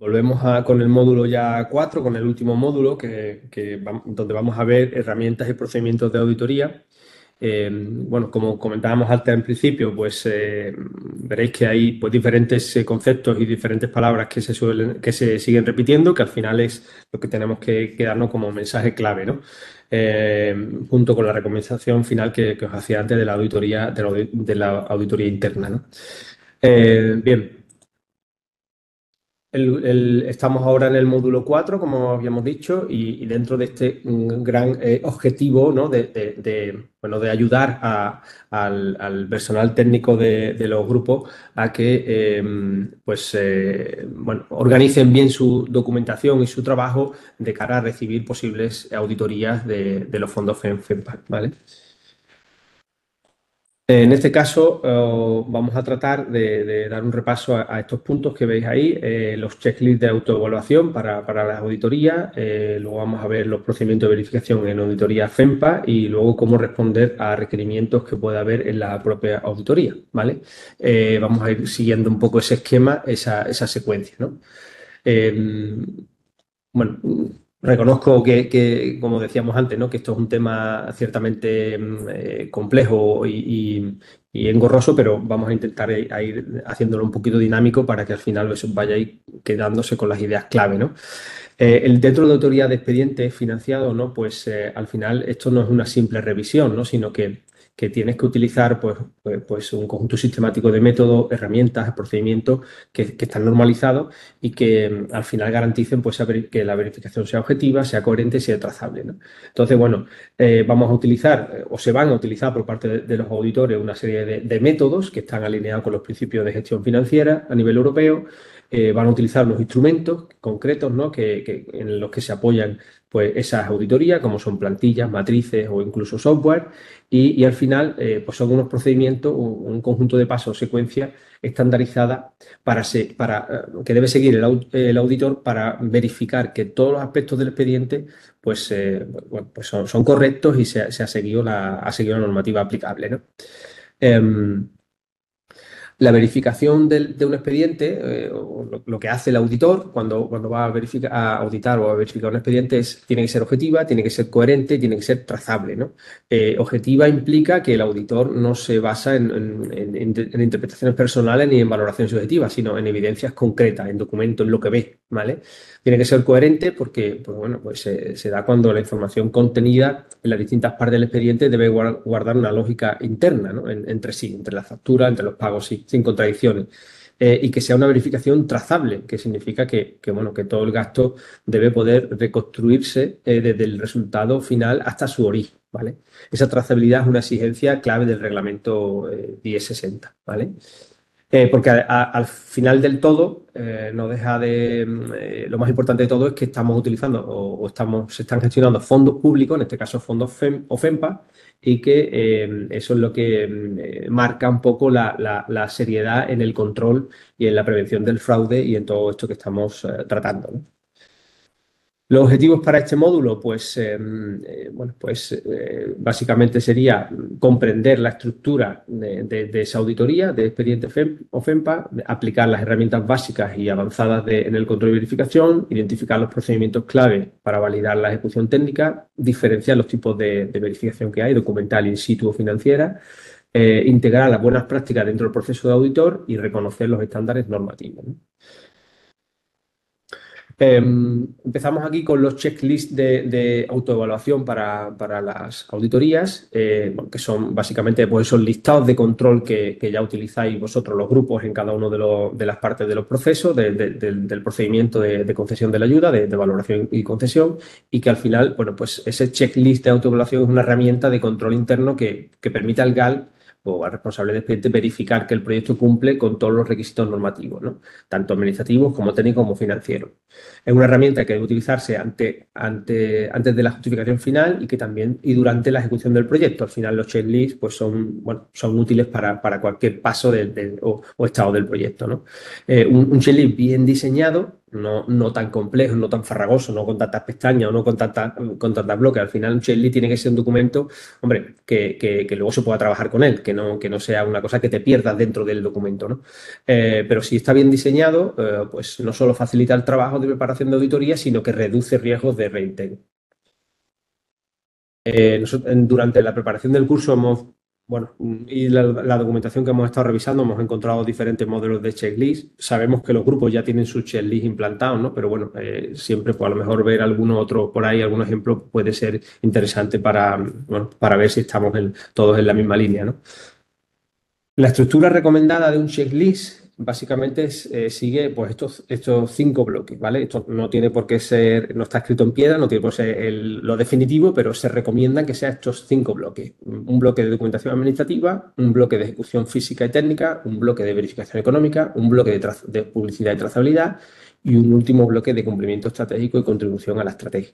Con el módulo ya 4, con el último módulo, donde vamos a ver herramientas y procedimientos de auditoría. Bueno, como comentábamos antes en principio, pues veréis que hay pues, diferentes conceptos y diferentes palabras que se siguen repitiendo, que al final es lo que tenemos que darnos como mensaje clave, ¿no? Eh, Junto con la recomendación final que os hacía antes de la auditoría, de la auditoría interna, ¿no? Bien. Estamos ahora en el módulo 4, como habíamos dicho, y dentro de este gran objetivo, ¿no? Bueno, de ayudar al personal técnico de los grupos a que bueno, organicen bien su documentación y su trabajo de cara a recibir posibles auditorías de los fondos FEMPAC, ¿vale? En este caso, vamos a tratar de dar un repaso a estos puntos que veis ahí, los checklists de autoevaluación para las auditorías, luego vamos a ver los procedimientos de verificación en auditoría FEMPA y luego cómo responder a requerimientos que pueda haber en la propia auditoría, ¿vale? Vamos a ir siguiendo un poco ese esquema, esa secuencia, ¿no? Eh, bueno, reconozco como decíamos antes, ¿no? Que esto es un tema ciertamente complejo y engorroso, pero vamos a intentar a ir haciéndolo un poquito dinámico para que al final eso vaya a ir quedándose con las ideas clave, ¿no? Dentro de la autoría de expedientes financiados, ¿no? Pues al final esto no es una simple revisión, ¿no? Sino que tienes que utilizar pues un conjunto sistemático de métodos, herramientas, procedimientos que están normalizados y que al final garanticen pues, que la verificación sea objetiva, sea coherente y sea trazable, ¿no? Entonces, bueno, vamos a utilizar o se van a utilizar por parte de los auditores una serie de métodos que están alineados con los principios de gestión financiera a nivel europeo. Van a utilizar unos instrumentos concretos, ¿no? En los que se apoyan pues, esas auditorías, como son plantillas, matrices o incluso software, y al final pues son unos procedimientos, un conjunto de pasos, secuencias estandarizadas que debe seguir el auditor para verificar que todos los aspectos del expediente pues, bueno, pues son correctos y se ha seguido ha seguido la normativa aplicable, ¿no? Em, la verificación de un expediente, o lo que hace el auditor cuando va a auditar o a verificar un expediente tiene que ser objetiva, tiene que ser coherente, tiene que ser trazable, ¿no? Objetiva implica que el auditor no se basa en interpretaciones personales ni en valoraciones subjetivas, sino en evidencias concretas, en documentos, en lo que ve, ¿vale? Tiene que ser coherente porque, pues bueno, pues se da cuando la información contenida en las distintas partes del expediente debe guardar una lógica interna, ¿no? Entre sí, entre la factura, entre los pagos, sí, sin contradicciones. Y que sea una verificación trazable, que significa bueno, que todo el gasto debe poder reconstruirse desde el resultado final hasta su origen, ¿vale? Esa trazabilidad es una exigencia clave del reglamento 1060, ¿vale? Porque al final del todo, no deja lo más importante de todo es que estamos utilizando se están gestionando fondos públicos, en este caso fondos FEM o FEMPA, y que eso es lo que marca un poco la seriedad en el control y en la prevención del fraude y en todo esto que estamos tratando, ¿no? Los objetivos para este módulo, pues, bueno, pues básicamente sería comprender la estructura de esa auditoría de expediente FEM o FEMPA, aplicar las herramientas básicas y avanzadas en el control y verificación, identificar los procedimientos clave para validar la ejecución técnica, diferenciar los tipos de verificación que hay, documental, in situ o financiera, integrar las buenas prácticas dentro del proceso de auditor y reconocer los estándares normativos, ¿no? Empezamos aquí con los checklists de autoevaluación para las auditorías, bueno, que son básicamente pues, esos listados de control que ya utilizáis vosotros los grupos en cada uno de las partes de los procesos, del procedimiento de concesión de la ayuda, de valoración y concesión, y que al final, bueno, pues ese checklist de autoevaluación es una herramienta de control interno que permite al GAL o al responsable del expediente verificar que el proyecto cumple con todos los requisitos normativos, ¿no? Tanto administrativos como técnicos como financieros. Es una herramienta que debe utilizarse antes de la justificación final y que también y durante la ejecución del proyecto. Al final los checklists pues bueno, son útiles para cualquier paso o estado del proyecto, ¿no? Un checklist bien diseñado no tan complejos, no tan farragosos, no con tantas pestañas o no con tantas bloques. Al final, un checklist tiene que ser un documento, hombre, que luego se pueda trabajar con él, que no sea una cosa que te pierdas dentro del documento, ¿no? Pero si está bien diseñado, pues no solo facilita el trabajo de preparación de auditoría, sino que reduce riesgos de reintegro. Durante la preparación del curso bueno, y la documentación que hemos estado revisando, hemos encontrado diferentes modelos de checklist. Sabemos que los grupos ya tienen su checklist implantado, ¿no? Pero bueno, siempre pues a lo mejor ver alguno otro por ahí, algún ejemplo puede ser interesante bueno, para ver si estamos todos en la misma línea, ¿no? La estructura recomendada de un checklist básicamente sigue pues, estos 5 bloques, ¿vale? Esto no tiene por qué ser, no está escrito en piedra, no tiene por qué ser lo definitivo, pero se recomienda que sea estos 5 bloques. Un bloque de documentación administrativa, un bloque de ejecución física y técnica, un bloque de verificación económica, un bloque de publicidad y trazabilidad y un último bloque de cumplimiento estratégico y contribución a la estrategia.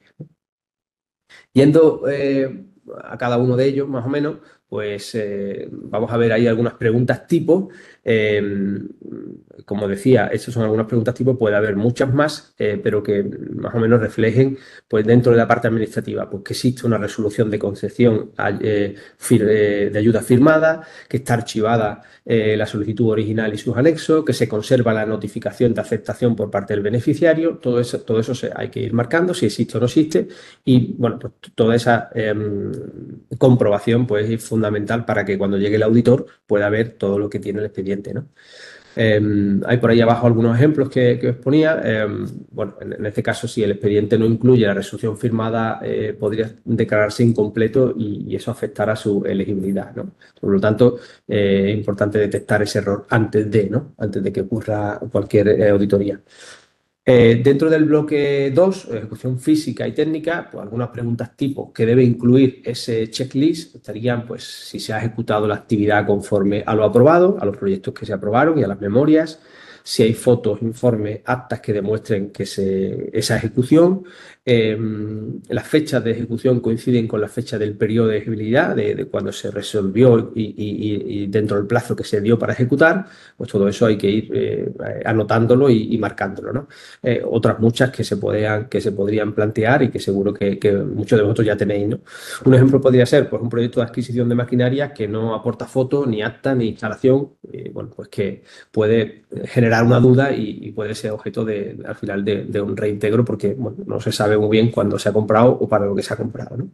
Yendo a cada uno de ellos, más o menos, pues vamos a ver ahí algunas preguntas tipo. Como decía, estas son algunas preguntas tipo, puede haber muchas más, pero que más o menos reflejen, pues dentro de la parte administrativa, pues que existe una resolución de concesión de ayuda firmada, que está archivada la solicitud original y sus anexos, que se conserva la notificación de aceptación por parte del beneficiario. Todo eso hay que ir marcando, si existe o no existe. Y bueno, pues toda esa comprobación pues, es fundamental para que cuando llegue el auditor pueda ver todo lo que tiene el expediente, ¿no? Hay por ahí abajo algunos ejemplos que os ponía. Bueno, en este caso, si el expediente no incluye la resolución firmada, podría declararse incompleto y eso afectará su elegibilidad, ¿no? Por lo tanto, es importante detectar ese error antes de que ocurra cualquier auditoría. Dentro del bloque 2, ejecución física y técnica, pues algunas preguntas tipo que debe incluir ese checklist estarían, pues, si se ha ejecutado la actividad conforme a lo aprobado, a los proyectos que se aprobaron y a las memorias, si hay fotos, informes, actas que demuestren que esa ejecución, las fechas de ejecución coinciden con la fecha del periodo de ejecutabilidad, de cuando se resolvió y dentro del plazo que se dio para ejecutar, pues todo eso hay que ir anotándolo y marcándolo, ¿no? Otras muchas que se podrían plantear y que seguro que muchos de vosotros ya tenéis, ¿no? Un ejemplo podría ser pues, un proyecto de adquisición de maquinaria que no aporta fotos, ni acta, ni instalación, bueno, pues que puede generar una duda y puede ser objeto al final de un reintegro porque bueno, no se sabe muy bien cuándo se ha comprado o para lo que se ha comprado, ¿no?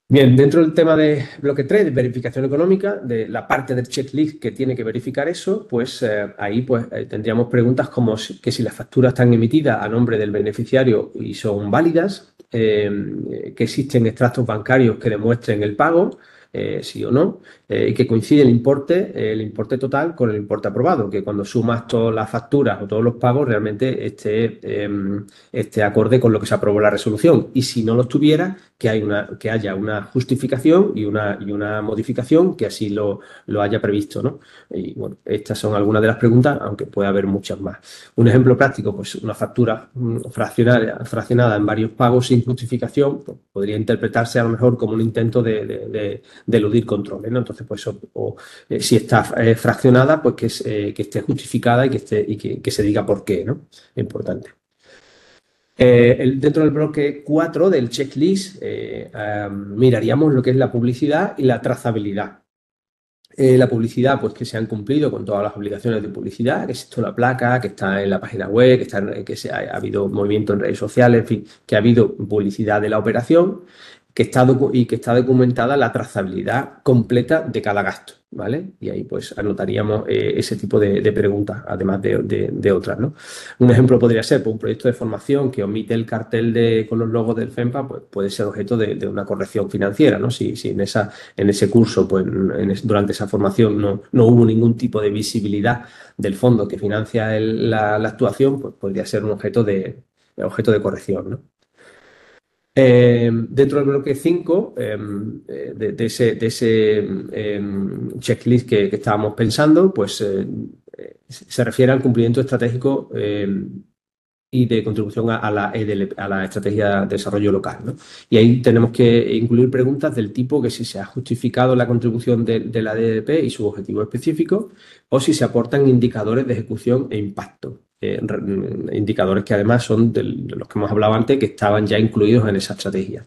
Bien, dentro del tema de bloque 3, de verificación económica, de la parte del checklist que tiene que verificar eso, pues ahí pues, tendríamos preguntas como que si las facturas están emitidas a nombre del beneficiario y son válidas, que existen extractos bancarios que demuestren el pago, sí o no, y que coincide el importe total con el importe aprobado, que cuando sumas todas las facturas o todos los pagos realmente esté acorde con lo que se aprobó en la resolución. Y si no lo estuviera, que haya una justificación y una modificación que así lo haya previsto, ¿no? Y bueno, estas son algunas de las preguntas, aunque puede haber muchas más. Un ejemplo práctico, pues una factura fraccionada en varios pagos sin justificación, pues, podría interpretarse a lo mejor como un intento de eludir controles, ¿no? Entonces, pues si está fraccionada, pues que esté justificada y que se diga por qué, ¿no? Es importante. Dentro del bloque 4 del checklist miraríamos lo que es la publicidad y la trazabilidad. La publicidad, pues que se han cumplido con todas las obligaciones de publicidad, que existe una placa, que está en la página web, ha habido movimiento en redes sociales, en fin, que ha habido publicidad de la operación, que está documentada la trazabilidad completa de cada gasto, ¿vale? Y ahí pues anotaríamos ese tipo de preguntas, además de otras, ¿no? Un ejemplo podría ser pues, un proyecto de formación que omite el cartel con los logos del FEMPA, pues puede ser objeto de una corrección financiera, ¿no? Si en ese curso, pues durante esa formación no hubo ningún tipo de visibilidad del fondo que financia la actuación, pues podría ser un objeto de corrección, ¿no? Dentro del bloque 5, de ese checklist que estábamos pensando, pues se refiere al cumplimiento estratégico y de contribución a la EDLP, a la Estrategia de Desarrollo Local, ¿no? Y ahí tenemos que incluir preguntas del tipo que si se ha justificado la contribución de la EDLP y su objetivo específico o si se aportan indicadores de ejecución e impacto. indicadores que además son de los que hemos hablado antes, que estaban ya incluidos en esa estrategia.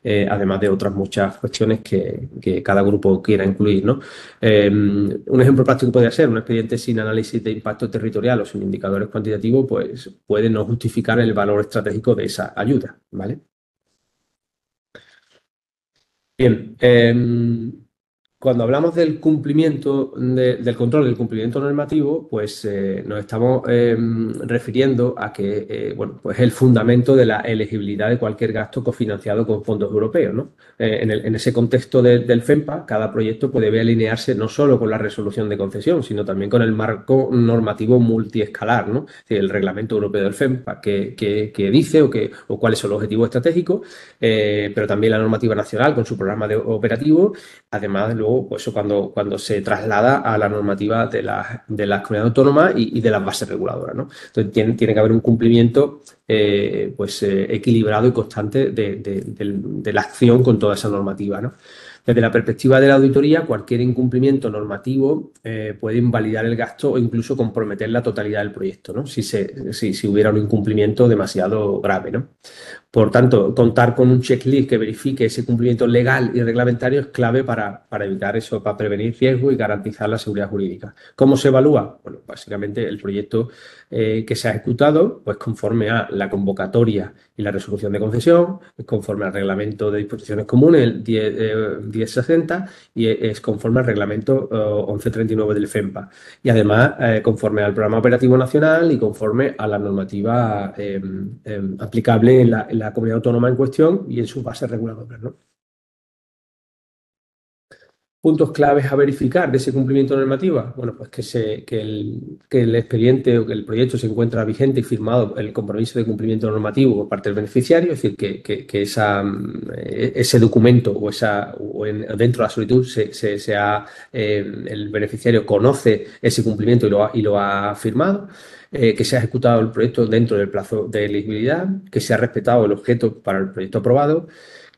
Además de otras muchas cuestiones que cada grupo quiera incluir, ¿no? Un ejemplo práctico podría ser un expediente sin análisis de impacto territorial o sin indicadores cuantitativos, pues puede no justificar el valor estratégico de esa ayuda, ¿vale? Bien, cuando hablamos del cumplimiento, del control del cumplimiento normativo, pues nos estamos refiriendo a que, bueno, pues el fundamento de la elegibilidad de cualquier gasto cofinanciado con fondos europeos, ¿no? En ese contexto del FEMPA, cada proyecto puede alinearse no solo con la resolución de concesión, sino también con el marco normativo multiescalar, ¿no? Es decir, el reglamento europeo del FEMPA que dice o cuáles son los objetivos estratégicos, pero también la normativa nacional con su programa operativo. Además, luego, pues eso cuando se traslada a la normativa de las comunidades autónomas y de las bases reguladoras, ¿no? Entonces, tiene que haber un cumplimiento equilibrado y constante de la acción con toda esa normativa, ¿no? Desde la perspectiva de la auditoría, cualquier incumplimiento normativo puede invalidar el gasto o incluso comprometer la totalidad del proyecto, ¿no? Si hubiera un incumplimiento demasiado grave, ¿no? Por tanto, contar con un checklist que verifique ese cumplimiento legal y reglamentario es clave para evitar eso, para prevenir riesgos y garantizar la seguridad jurídica. ¿Cómo se evalúa? Bueno, básicamente el proyecto que se ha ejecutado, pues conforme a la convocatoria y la resolución de concesión, es conforme al reglamento de disposiciones comunes, el 1060, y es conforme al reglamento 1139 del FEMPA. Y además, conforme al programa operativo nacional y conforme a la normativa aplicable en la comunidad autónoma en cuestión y en sus bases reguladoras, ¿no? Puntos claves a verificar de ese cumplimiento normativa. Bueno, pues que el expediente o que el proyecto se encuentra vigente y firmado el compromiso de cumplimiento normativo por parte del beneficiario, es decir, que ese documento dentro de la solicitud el beneficiario conoce ese cumplimiento y lo ha firmado. Que se ha ejecutado el proyecto dentro del plazo de elegibilidad, que se ha respetado el objeto para el proyecto aprobado,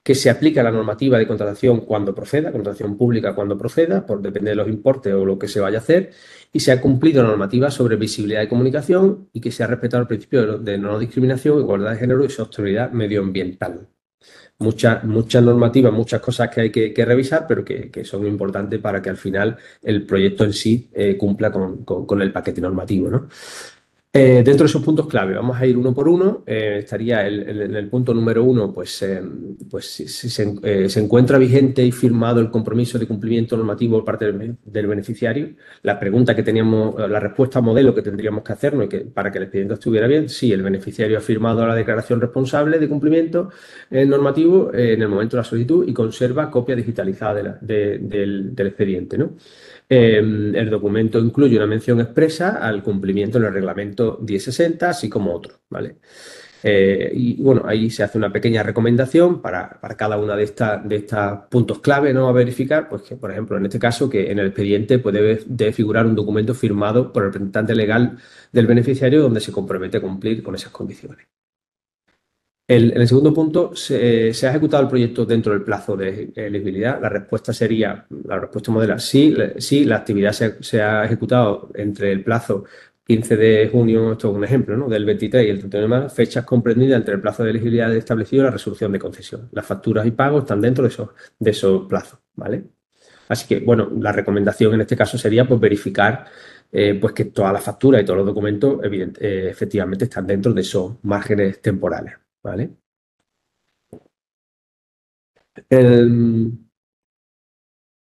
que se aplica la normativa de contratación cuando proceda, contratación pública cuando proceda, por depender de los importes o lo que se vaya a hacer, y se ha cumplido la normativa sobre visibilidad y comunicación y que se ha respetado el principio de no discriminación, igualdad de género y sostenibilidad medioambiental. Muchas normativas, muchas cosas que hay que revisar, pero que son importantes para que al final el proyecto en sí cumpla con el paquete normativo, ¿no? Dentro de esos puntos clave, vamos a ir uno por uno. Estaría en el punto número 1, pues si se encuentra vigente y firmado el compromiso de cumplimiento normativo por parte del beneficiario. La pregunta que teníamos, la respuesta modelo que tendríamos que hacernos para que el expediente estuviera bien, si el beneficiario ha firmado la declaración responsable de cumplimiento normativo en el momento de la solicitud y conserva copia digitalizada del expediente, ¿no? El documento incluye una mención expresa al cumplimiento en el reglamento 1060, así como otro, ¿vale? Y bueno, ahí se hace una pequeña recomendación para cada una de estos puntos clave, ¿no?, a verificar, pues que, por ejemplo, en este caso, que en el expediente debe figurar un documento firmado por el representante legal del beneficiario donde se compromete a cumplir con esas condiciones. En el segundo punto, ¿se ha ejecutado el proyecto dentro del plazo de elegibilidad? La respuesta modelo, sí, la actividad se ha ejecutado entre el plazo 15 de junio, esto es un ejemplo, ¿no?, del 23 y el 31 de marzo, fechas comprendidas entre el plazo de elegibilidad establecido y la resolución de concesión. Las facturas y pagos están dentro de esos plazos, ¿vale? Así que, bueno, la recomendación en este caso sería pues verificar pues que todas las facturas y todos los documentos efectivamente están dentro de esos márgenes temporales, ¿vale? En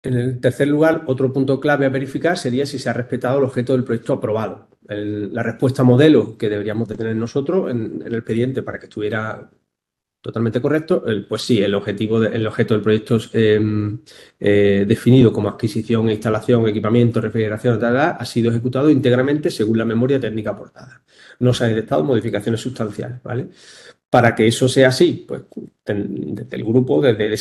el tercer lugar, otro punto clave a verificar sería si se ha respetado el objeto del proyecto aprobado. La respuesta modelo que deberíamos de tener nosotros en el expediente para que estuviera totalmente correcto, pues sí, el objeto del proyecto definido como adquisición, instalación, equipamiento, refrigeración, ha sido ejecutado íntegramente según la memoria técnica aportada. No se han detectado modificaciones sustanciales, ¿vale? Para que eso sea así, pues desde el grupo, desde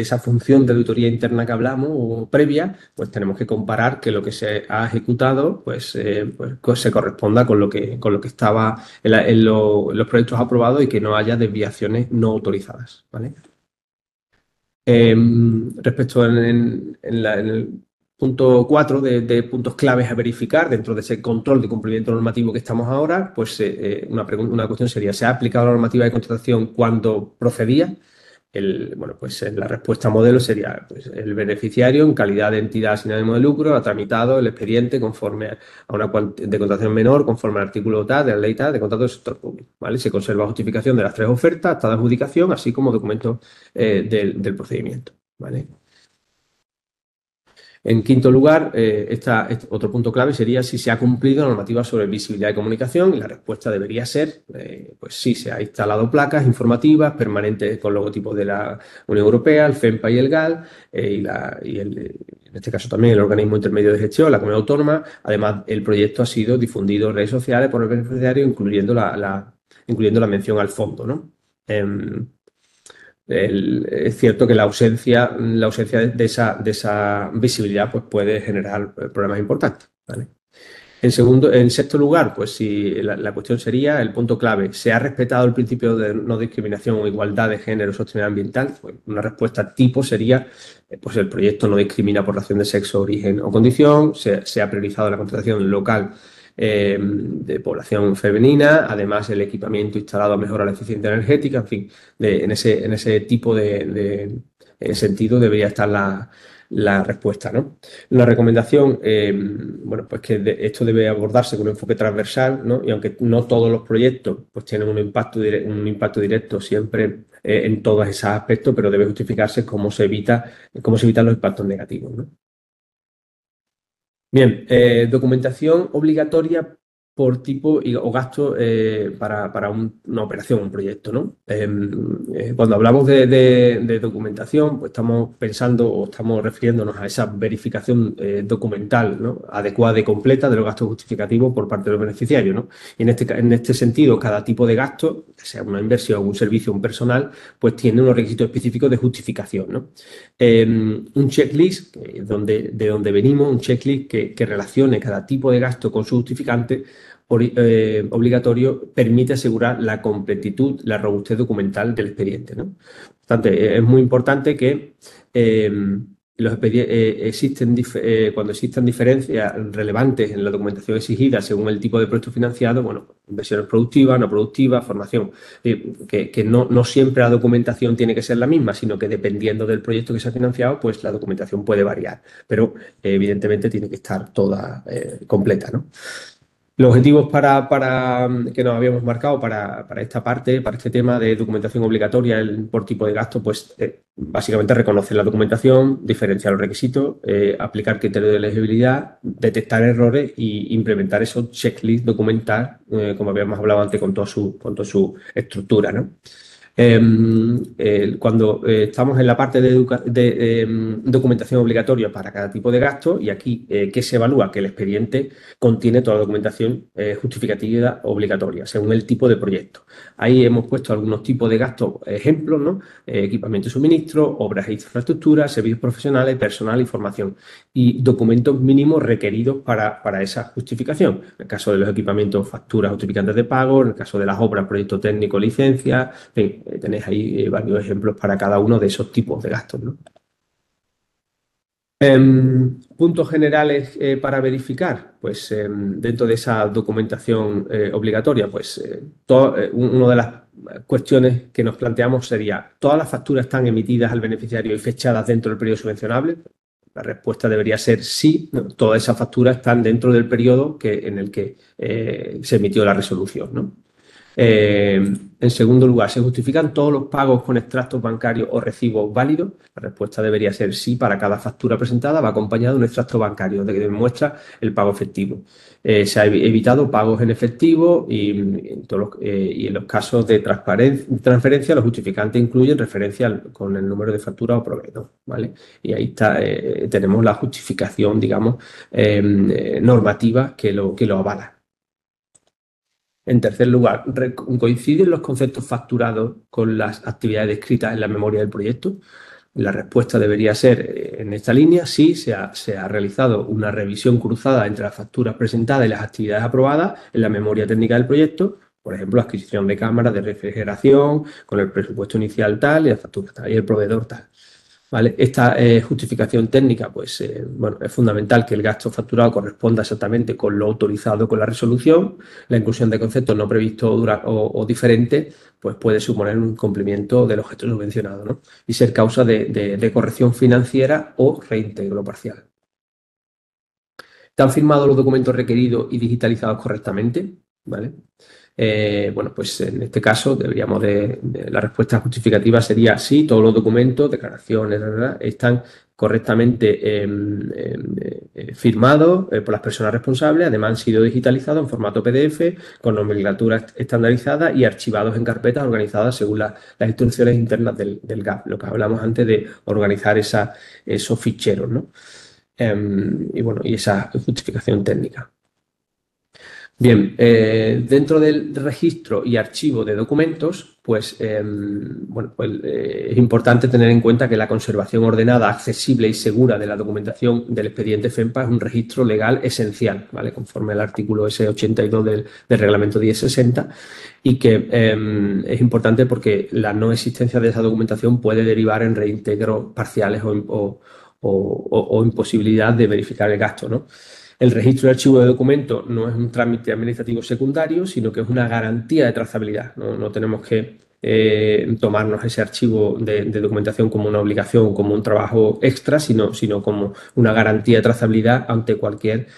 esa función de auditoría interna que hablamos o previa, pues tenemos que comparar que lo que se ha ejecutado pues se corresponda con lo que estaba en los proyectos aprobados y que no haya desviaciones no autorizadas, ¿vale? Respecto en el punto 4 de puntos claves a verificar dentro de ese control de cumplimiento normativo que estamos ahora, pues una cuestión sería, ¿se ha aplicado la normativa de contratación cuando procedía? Bueno, pues la respuesta modelo sería, pues, el beneficiario, en calidad de entidad sin ánimo de lucro, ha tramitado el expediente conforme a una de contratación menor, conforme al artículo tal, de la ley tal, de contrato del sector público, ¿vale? Se conserva justificación de las 3 ofertas, hasta de adjudicación, así como documentos del procedimiento, ¿vale? En quinto lugar, otro punto clave sería si se ha cumplido la normativa sobre visibilidad de comunicación, y la respuesta debería ser, pues sí, se ha instalado placas informativas permanentes con logotipos de la Unión Europea, el FEMPA y el GAL, en este caso también el organismo intermedio de gestión, la comunidad autónoma. Además, el proyecto ha sido difundido en redes sociales por el beneficiario, incluyendo la mención al fondo, ¿no? Es cierto que la ausencia de esa visibilidad, pues, puede generar problemas importantes, ¿vale? En sexto lugar, pues si la cuestión sería el punto clave, ¿se ha respetado el principio de no discriminación o igualdad de género o sostenibilidad ambiental? Pues una respuesta tipo sería, pues el proyecto no discrimina por razón de sexo, origen o condición, se ha priorizado la contratación local de población femenina, además el equipamiento instalado mejora la eficiencia energética, en fin, en ese tipo de sentido debería estar la respuesta, ¿no? La recomendación, bueno, pues que esto debe abordarse con un enfoque transversal, ¿no? Y aunque no todos los proyectos pues tienen un impacto directo siempre en todos esos aspectos, pero debe justificarse cómo se evitan los impactos negativos, ¿no? Bien, documentación obligatoria por tipo o gasto para una operación, un proyecto, ¿no? Cuando hablamos de documentación, pues estamos pensando o estamos refiriéndonos a esa verificación documental, ¿no? Adecuada y completa de los gastos justificativos por parte de los beneficiarios, ¿no? Y en este sentido, cada tipo de gasto, sea una inversión, un servicio, un personal, pues tiene unos requisitos específicos de justificación, ¿no? Un checklist, de donde venimos, un checklist que relacione cada tipo de gasto con su justificante obligatorio, permite asegurar la completitud, la robustez documental del expediente, ¿no? Por tanto, es muy importante que cuando existan diferencias relevantes en la documentación exigida según el tipo de proyecto financiado, bueno, inversiones productivas, no productivas, formación, que no siempre la documentación tiene que ser la misma, sino que dependiendo del proyecto que se ha financiado, pues la documentación puede variar, pero evidentemente tiene que estar toda completa, ¿no? Los objetivos que nos habíamos marcado para esta parte, para este tema de documentación obligatoria por tipo de gasto, pues básicamente reconocer la documentación, diferenciar los requisitos, aplicar criterios de elegibilidad, detectar errores y implementar esos checklists documental, como habíamos hablado antes, con toda su estructura, ¿no? Cuando estamos en la parte de documentación obligatoria para cada tipo de gasto, y aquí, ¿qué se evalúa? Que el expediente contiene toda la documentación justificativa obligatoria, según el tipo de proyecto. Ahí hemos puesto algunos tipos de gastos, ejemplos, ¿no? Equipamiento y suministro, obras e infraestructuras, servicios profesionales, personal y formación, y documentos mínimos requeridos para esa justificación. En el caso de los equipamientos, facturas, justificantes de pago; en el caso de las obras, proyecto técnico, licencia, en fin, tenéis ahí varios ejemplos para cada uno de esos tipos de gastos, ¿no? Puntos generales para verificar, pues dentro de esa documentación obligatoria, pues una de las cuestiones que nos planteamos sería: ¿todas las facturas están emitidas al beneficiario y fechadas dentro del periodo subvencionable? La respuesta debería ser sí, ¿no? Todas esas facturas están dentro del periodo en el que se emitió la resolución, ¿no? En segundo lugar, ¿se justifican todos los pagos con extractos bancarios o recibos válidos? La respuesta debería ser sí. Para cada factura presentada va acompañado de un extracto bancario que demuestra el pago efectivo. Se ha evitado pagos en efectivo y en los casos de transferencia, los justificantes incluyen referencia con el número de factura o proveedor, ¿vale? Y ahí está, tenemos la justificación, digamos, normativa que lo avala. En tercer lugar, ¿coinciden los conceptos facturados con las actividades descritas en la memoria del proyecto? La respuesta debería ser en esta línea: sí, se ha realizado una revisión cruzada entre las facturas presentadas y las actividades aprobadas en la memoria técnica del proyecto. Por ejemplo, adquisición de cámaras de refrigeración con el presupuesto inicial tal y la factura tal y el proveedor tal. ¿vale? Esta justificación técnica, pues, bueno, es fundamental que el gasto facturado corresponda exactamente con lo autorizado con la resolución. La inclusión de conceptos no previstos o diferentes, pues puede suponer un incumplimiento del objeto subvencionado, ¿no? Y ser causa de corrección financiera o reintegro parcial. ¿Están firmados los documentos requeridos y digitalizados correctamente? ¿Vale? Bueno, pues en este caso deberíamos la respuesta justificativa sería sí, todos los documentos, declaraciones, ¿verdad? Están correctamente firmados por las personas responsables, además han sido digitalizados en formato PDF con nomenclatura estandarizada y archivados en carpetas organizadas según las instrucciones internas del GAP, lo que hablamos antes de organizar esos ficheros, ¿no? Y bueno, y esa justificación técnica. Bien, dentro del registro y archivo de documentos, pues, bueno, pues es importante tener en cuenta que la conservación ordenada, accesible y segura de la documentación del expediente FEMPA es un registro legal esencial, ¿vale? Conforme al artículo S82 del reglamento 1060 y que es importante porque la no existencia de esa documentación puede derivar en reintegros parciales o imposibilidad de verificar el gasto, ¿no? El registro de archivo de documentos no es un trámite administrativo secundario, sino que es una garantía de trazabilidad. No tenemos que tomarnos ese archivo de documentación como una obligación, como un trabajo extra, sino como una garantía de trazabilidad ante cualquier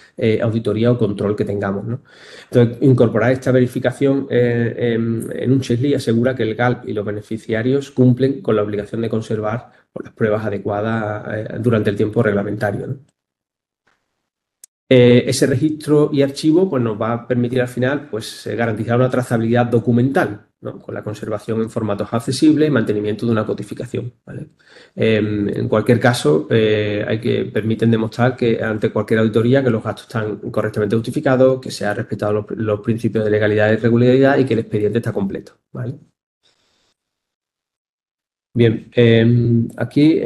auditoría o control que tengamos, ¿no? Entonces, incorporar esta verificación en un checklist asegura que el GALP y los beneficiarios cumplen con la obligación de conservar las pruebas adecuadas durante el tiempo reglamentario, ¿no? Ese registro y archivo pues, nos va a permitir al final pues, garantizar una trazabilidad documental, ¿no? Con la conservación en formatos accesibles y mantenimiento de una codificación, ¿vale? En cualquier caso, permiten demostrar que ante cualquier auditoría que los gastos están correctamente justificados, que se han respetado los principios de legalidad y regularidad y que el expediente está completo, ¿vale? Bien, aquí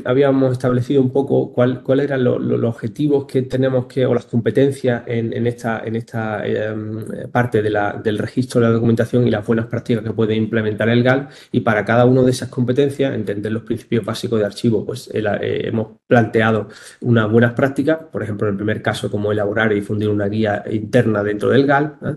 habíamos establecido un poco cuáles eran los objetivos que tenemos o las competencias en esta parte del registro de la documentación y las buenas prácticas que puede implementar el GAL. Y para cada una de esas competencias, entender los principios básicos de archivo, pues hemos planteado unas buenas prácticas, por ejemplo, en el primer caso, cómo elaborar y difundir una guía interna dentro del GAL, ¿eh?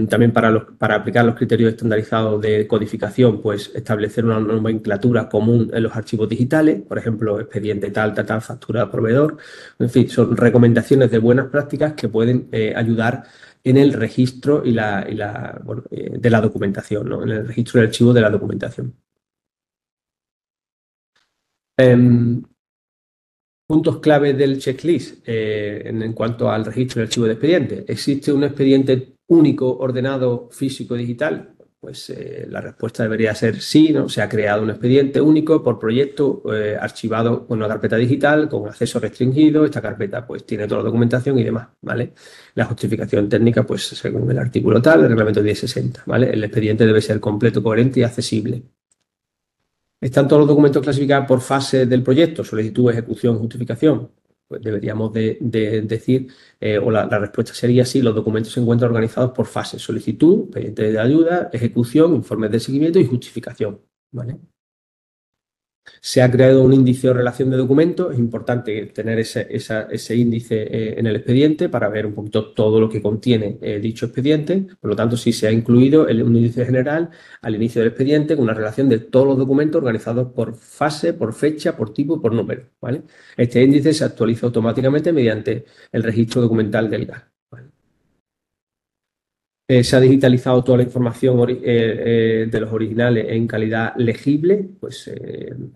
También para aplicar los criterios estandarizados de codificación, pues establecer una nomenclatura común en los archivos digitales, por ejemplo, expediente tal, factura proveedor. En fin, son recomendaciones de buenas prácticas que pueden ayudar en el registro de la documentación, ¿no? En el registro del archivo de la documentación. Puntos clave del checklist en cuanto al registro del archivo de expediente. ¿Existe un expediente único, ordenado, físico, digital? Pues la respuesta debería ser sí, ¿no? Se ha creado un expediente único por proyecto archivado con una carpeta digital con acceso restringido. Esta carpeta pues tiene toda la documentación y demás, ¿vale? La justificación técnica, pues según el artículo tal, el reglamento 1060, ¿vale? El expediente debe ser completo, coherente y accesible. ¿Están todos los documentos clasificados por fase del proyecto? Solicitud, ejecución, justificación. Pues deberíamos de decir, o la respuesta sería sí, los documentos se encuentran organizados por fases. Solicitud, expediente de ayuda, ejecución, informes de seguimiento y justificación, ¿vale? Se ha creado un índice o relación de documentos. Es importante tener ese índice en el expediente para ver un poquito todo lo que contiene dicho expediente. Por lo tanto, sí se ha incluido un índice general al inicio del expediente con una relación de todos los documentos organizados por fase, por fecha, por tipo y por número, ¿vale? Este índice se actualiza automáticamente mediante el registro documental del GAS, ¿vale? Se ha digitalizado toda la información de los originales en calidad legible, pues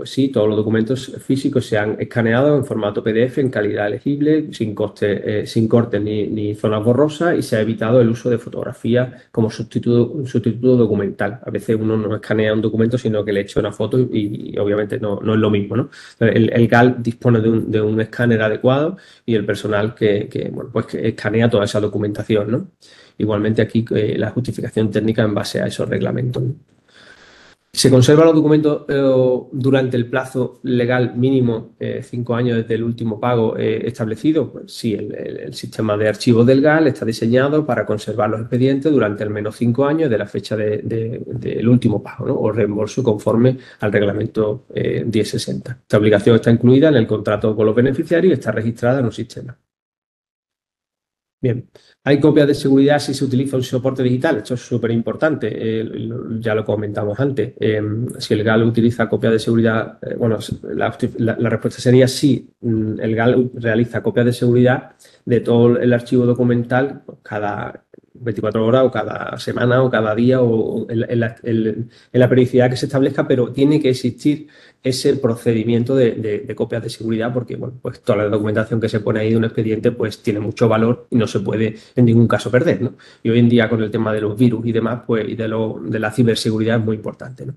sí, todos los documentos físicos se han escaneado en formato PDF en calidad legible, sin cortes ni zonas borrosas, y se ha evitado el uso de fotografía como sustituto documental. A veces uno no escanea un documento, sino que le echa una foto y obviamente no es lo mismo, ¿no? El GAL dispone de un escáner adecuado y el personal que escanea toda esa documentación, ¿no? Igualmente aquí la justificación técnica en base a esos reglamentos, ¿no? ¿Se conservan los documentos durante el plazo legal mínimo, 5 años desde el último pago establecido? Pues sí, el sistema de archivos del GAL está diseñado para conservar los expedientes durante al menos 5 años de la fecha del último pago, ¿no? O reembolso conforme al reglamento 1060. Esta obligación está incluida en el contrato con los beneficiarios y está registrada en un sistema. Bien, hay copias de seguridad si se utiliza un soporte digital. Esto es súper importante, ya lo comentamos antes. Si el GAL utiliza copias de seguridad, bueno, la respuesta sería sí, el GAL realiza copias de seguridad de todo el archivo documental cada 24 horas o cada semana o cada día o en la periodicidad que se establezca, pero tiene que existir ese procedimiento de copias de seguridad porque, bueno, pues toda la documentación que se pone ahí de un expediente pues tiene mucho valor y no se puede en ningún caso perder, ¿no? Y hoy en día con el tema de los virus y demás, pues y de la ciberseguridad es muy importante, ¿no?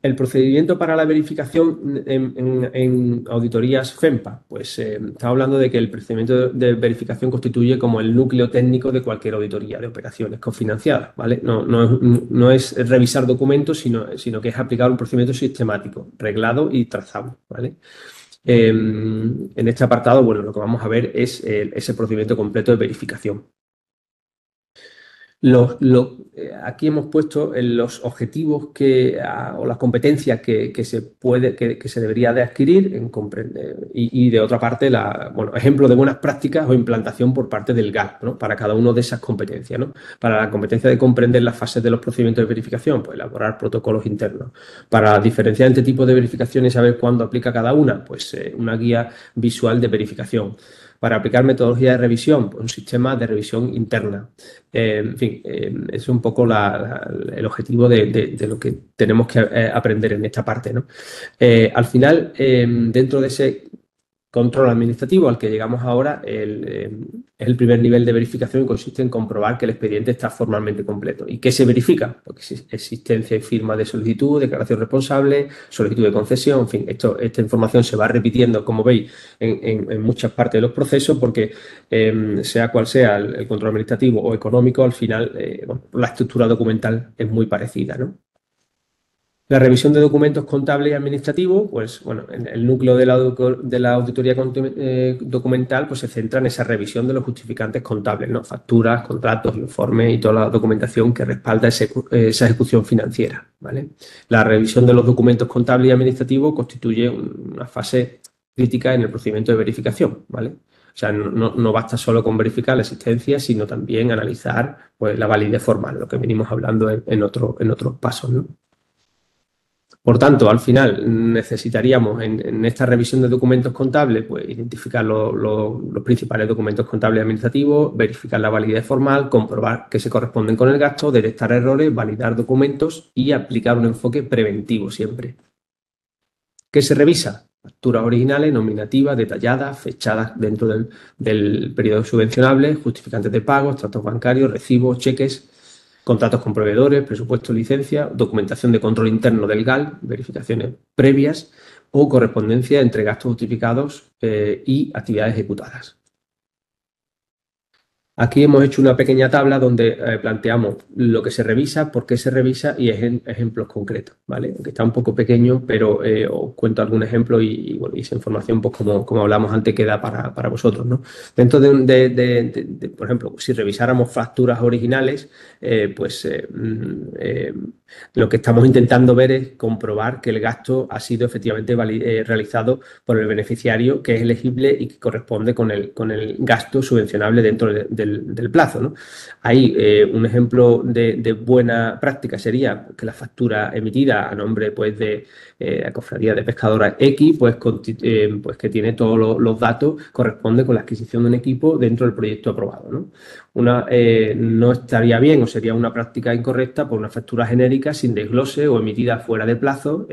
El procedimiento para la verificación en auditorías FEMPA, pues estamos hablando de que el procedimiento de verificación constituye como el núcleo técnico de cualquier auditoría de operaciones cofinanciadas, ¿vale? No es revisar documentos, sino que es aplicar un procedimiento sistemático, reglado y trazable, ¿vale? En este apartado, bueno, lo que vamos a ver es ese procedimiento completo de verificación. Aquí hemos puesto los objetivos o las competencias que se debería de adquirir en comprender, y de otra parte, ejemplo de buenas prácticas o implantación por parte del GAL, ¿no? Para cada una de esas competencias, ¿no? Para la competencia de comprender las fases de los procedimientos de verificación, pues elaborar protocolos internos. Para diferenciar entre tipos de verificación y saber cuándo aplica cada una, pues una guía visual de verificación. Para aplicar metodología de revisión, pues un sistema de revisión interna. En fin, es un poco el objetivo de lo que tenemos que aprender en esta parte, ¿no? Al final, dentro de ese control administrativo al que llegamos ahora, es el primer nivel de verificación y consiste en comprobar que el expediente está formalmente completo. ¿Y qué se verifica? Pues existencia y firma de solicitud, declaración responsable, solicitud de concesión, en fin, esta información se va repitiendo, como veis, en muchas partes de los procesos porque sea cual sea el control administrativo o económico, al final la estructura documental es muy parecida, ¿no? La revisión de documentos contables y administrativos, pues bueno, en el núcleo de la auditoría documental, pues se centra en esa revisión de los justificantes contables, ¿no? Facturas, contratos, informes y toda la documentación que respalda esa ejecución financiera, ¿vale? La revisión de los documentos contables y administrativos constituye una fase crítica en el procedimiento de verificación, ¿vale? O sea, no basta solo con verificar la existencia, sino también analizar pues, la validez formal, lo que venimos hablando en otros pasos, ¿no? Por tanto, al final necesitaríamos en esta revisión de documentos contables, pues identificar los principales documentos contables administrativos, verificar la validez formal, comprobar que se corresponden con el gasto, detectar errores, validar documentos y aplicar un enfoque preventivo siempre. ¿Qué se revisa? Facturas originales, nominativas, detalladas, fechadas dentro del periodo subvencionable, justificantes de pagos, tratos bancarios, recibos, cheques, contratos con proveedores, presupuesto, licencia, documentación de control interno del GAL, verificaciones previas o correspondencia entre gastos justificados y actividades ejecutadas. Aquí hemos hecho una pequeña tabla donde planteamos lo que se revisa, por qué se revisa y ejemplos concretos, ¿vale? Aunque está un poco pequeño, pero os cuento algún ejemplo y bueno, esa información, pues como hablamos antes, queda para vosotros, ¿no? Dentro por ejemplo, si revisáramos facturas originales, lo que estamos intentando ver es comprobar que el gasto ha sido efectivamente realizado por el beneficiario, que es elegible y que corresponde con el gasto subvencionable dentro del plazo, ¿no? Ahí un ejemplo de buena práctica sería que la factura emitida a nombre pues, de la cofradía de pescadora X, pues que tiene todos los datos, corresponde con la adquisición de un equipo dentro del proyecto aprobado, ¿no? No estaría bien o sería una práctica incorrecta por una factura genérica sin desglose o emitida fuera de plazo,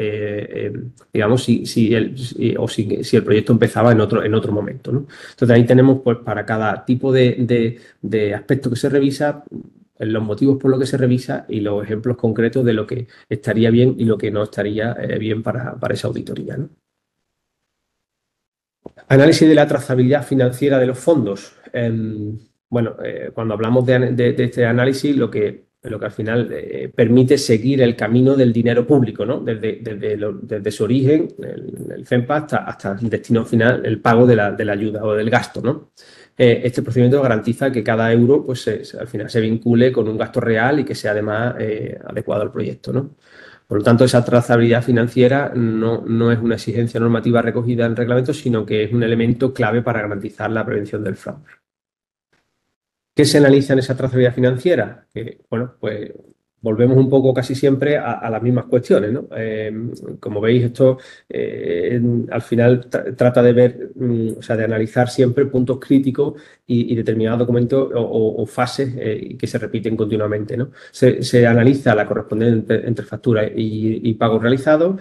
digamos, si el proyecto empezaba en otro momento, ¿no? Entonces ahí tenemos pues para cada tipo de aspecto que se revisa, los motivos por los que se revisa y los ejemplos concretos de lo que estaría bien y lo que no estaría bien para esa auditoría, ¿no? Análisis de la trazabilidad financiera de los fondos. Bueno, cuando hablamos de este análisis, lo que lo que al final permite seguir el camino del dinero público, ¿no? Desde su origen, el FEMPA, hasta el destino final, el pago de la ayuda o del gasto, ¿no? Este procedimiento garantiza que cada euro, pues, al final se vincule con un gasto real y que sea además adecuado al proyecto, ¿no? Por lo tanto, esa trazabilidad financiera no es una exigencia normativa recogida en el reglamento, sino que es un elemento clave para garantizar la prevención del fraude. ¿Qué se analiza en esa trazabilidad financiera? Que, bueno, pues volvemos un poco casi siempre a las mismas cuestiones, ¿no? Como veis, esto al final trata de ver, o sea, de analizar siempre puntos críticos y determinados documentos o fases que se repiten continuamente, ¿no? Se analiza la correspondencia entre factura y pago realizado,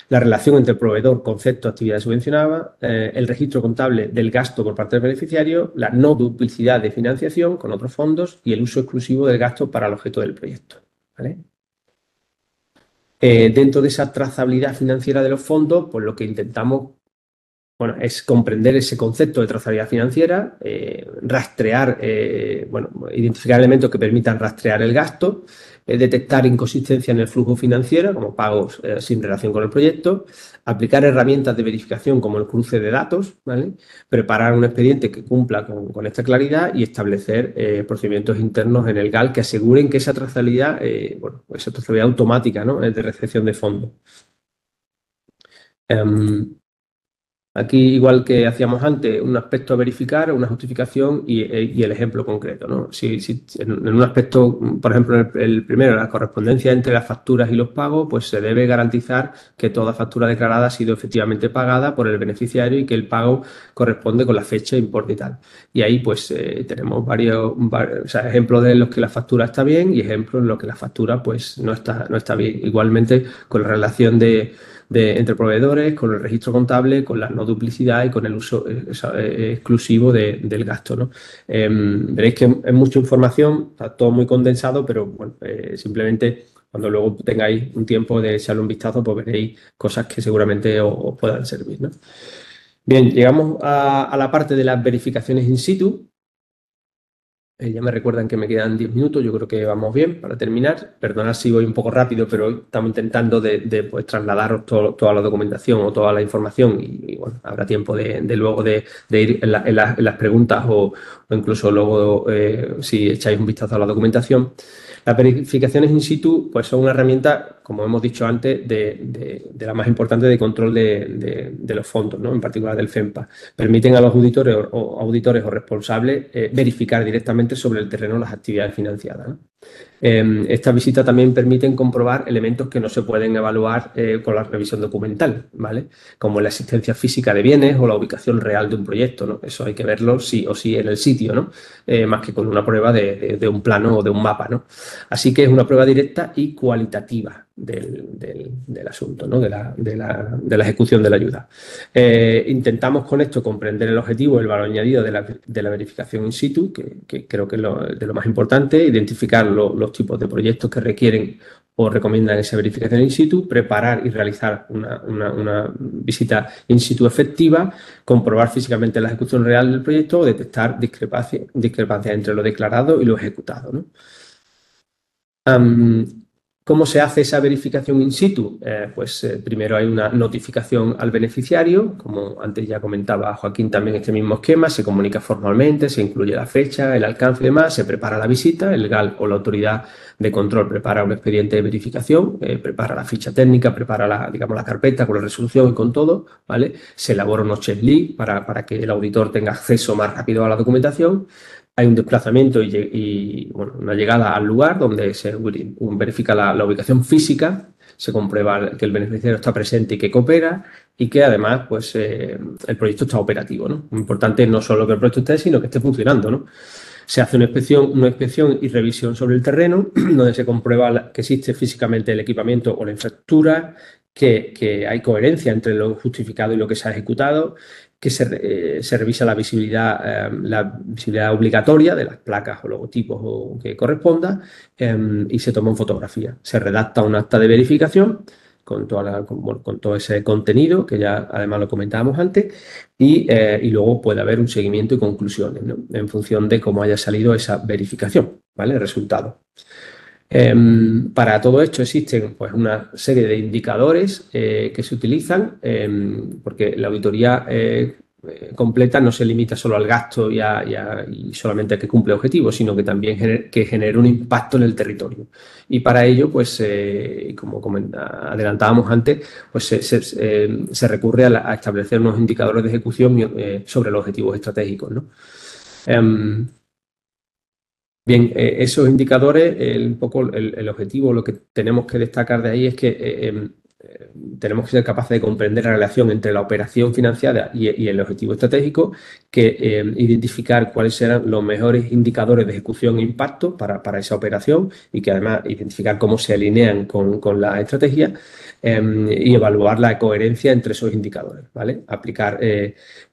la relación entre proveedor, concepto, actividad subvencionada, el registro contable del gasto por parte del beneficiario, la no duplicidad de financiación con otros fondos y el uso exclusivo del gasto para el objeto del proyecto. ¿Vale? Dentro de esa trazabilidad financiera de los fondos, pues lo que intentamos, bueno, es comprender ese concepto de trazabilidad financiera, rastrear, bueno, identificar elementos que permitan rastrear el gasto, detectar inconsistencia en el flujo financiero, como pagos sin relación con el proyecto, aplicar herramientas de verificación como el cruce de datos, ¿vale? Preparar un expediente que cumpla con esta claridad y establecer procedimientos internos en el GAL que aseguren que esa trazabilidad, bueno, esa trazabilidad automática, ¿no? De recepción de fondos. Aquí, igual que hacíamos antes, un aspecto a verificar, una justificación y el ejemplo concreto, ¿no? Si en un aspecto, por ejemplo, el primero, la correspondencia entre las facturas y los pagos, pues se debe garantizar que toda factura declarada ha sido efectivamente pagada por el beneficiario y que el pago corresponde con la fecha, importe y tal. Y ahí, pues, tenemos varios, o sea, ejemplos de los que la factura está bien y ejemplos en los que la factura, pues, no está bien. Igualmente, con la relación entre proveedores, con el registro contable, con la no duplicidad y con el uso exclusivo del gasto, ¿no? Veréis que es mucha información, está todo muy condensado, pero bueno, simplemente cuando luego tengáis un tiempo de echarle un vistazo, pues veréis cosas que seguramente os puedan servir, ¿no? Bien, llegamos a la parte de las verificaciones in situ. Ya me recuerdan que me quedan 10 minutos, yo creo que vamos bien para terminar. Perdonad si voy un poco rápido, pero estamos intentando pues, trasladaros toda la documentación o toda la información y bueno, habrá tiempo de luego de ir en las preguntas o incluso luego si echáis un vistazo a la documentación. Las verificaciones in situ pues, son una herramienta, como hemos dicho antes, de la más importante de control de los fondos, ¿no? En particular del FEMPA. Permiten a los auditores o responsables verificar directamente sobre el terreno las actividades financiadas, ¿no? Estas visitas también permiten comprobar elementos que no se pueden evaluar con la revisión documental, ¿vale? Como la existencia física de bienes o la ubicación real de un proyecto, ¿no? Eso hay que verlo sí o sí en el sitio, ¿no? Más que con una prueba de un plano o de un mapa, ¿no? Así que es una prueba directa y cualitativa del asunto, ¿no? de la ejecución de la ayuda. Intentamos con esto comprender el objetivo, el valor añadido de la verificación in situ, que creo que es de lo más importante, identificar los tipos de proyectos que requieren o recomiendan esa verificación in situ, preparar y realizar una visita in situ efectiva, comprobar físicamente la ejecución real del proyecto o detectar discrepancias entre lo declarado y lo ejecutado, ¿no? ¿Cómo se hace esa verificación in situ? Primero hay una notificación al beneficiario, como antes ya comentaba Joaquín, también este mismo esquema, se comunica formalmente, se incluye la fecha, el alcance y demás, se prepara la visita, el GAL o la autoridad de control prepara un expediente de verificación, prepara la ficha técnica, prepara la carpeta con la resolución y con todo, ¿vale? Se elabora unos checklists para que el auditor tenga acceso más rápido a la documentación. Hay un desplazamiento y bueno, una llegada al lugar donde se verifica la ubicación física, se comprueba que el beneficiario está presente y que coopera y que además pues, el proyecto está operativo, ¿no? Muy importante no solo que el proyecto esté, sino que esté funcionando, ¿no? Se hace una inspección y revisión sobre el terreno, donde se comprueba que existe físicamente el equipamiento o la infraestructura, que hay coherencia entre lo justificado y lo que se ha ejecutado, que se revisa la visibilidad obligatoria de las placas o logotipos o que corresponda y se toma en fotografía. Se redacta un acta de verificación con todo ese contenido, que ya además lo comentábamos antes, y luego puede haber un seguimiento y conclusiones, ¿no? En función de cómo haya salido esa verificación, ¿vale? El resultado. Para todo esto existen pues, una serie de indicadores que se utilizan porque la auditoría completa no se limita solo al gasto y solamente a que cumple objetivos, sino que también que genere un impacto en el territorio. Y para ello, pues, como adelantábamos antes, pues se recurre a establecer unos indicadores de ejecución sobre los objetivos estratégicos, ¿no? Bien, esos indicadores, un poco el objetivo, lo que tenemos que destacar de ahí es que tenemos que ser capaces de comprender la relación entre la operación financiada y el objetivo estratégico, que identificar cuáles serán los mejores indicadores de ejecución e impacto para esa operación y que además identificar cómo se alinean con la estrategia y evaluar la coherencia entre esos indicadores, ¿vale? Aplicar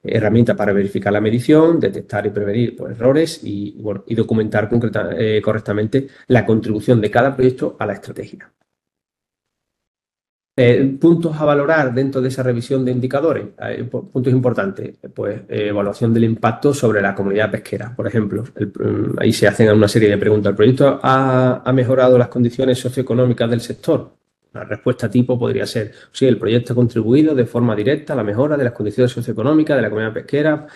herramientas para verificar la medición, detectar y prevenir pues, errores y documentar correctamente la contribución de cada proyecto a la estrategia. Puntos a valorar dentro de esa revisión de indicadores, puntos importantes, pues evaluación del impacto sobre la comunidad pesquera, por ejemplo. Ahí se hacen una serie de preguntas. ¿El proyecto ha mejorado las condiciones socioeconómicas del sector? La respuesta tipo podría ser, sí, el proyecto ha contribuido de forma directa a la mejora de las condiciones socioeconómicas de la comunidad pesquera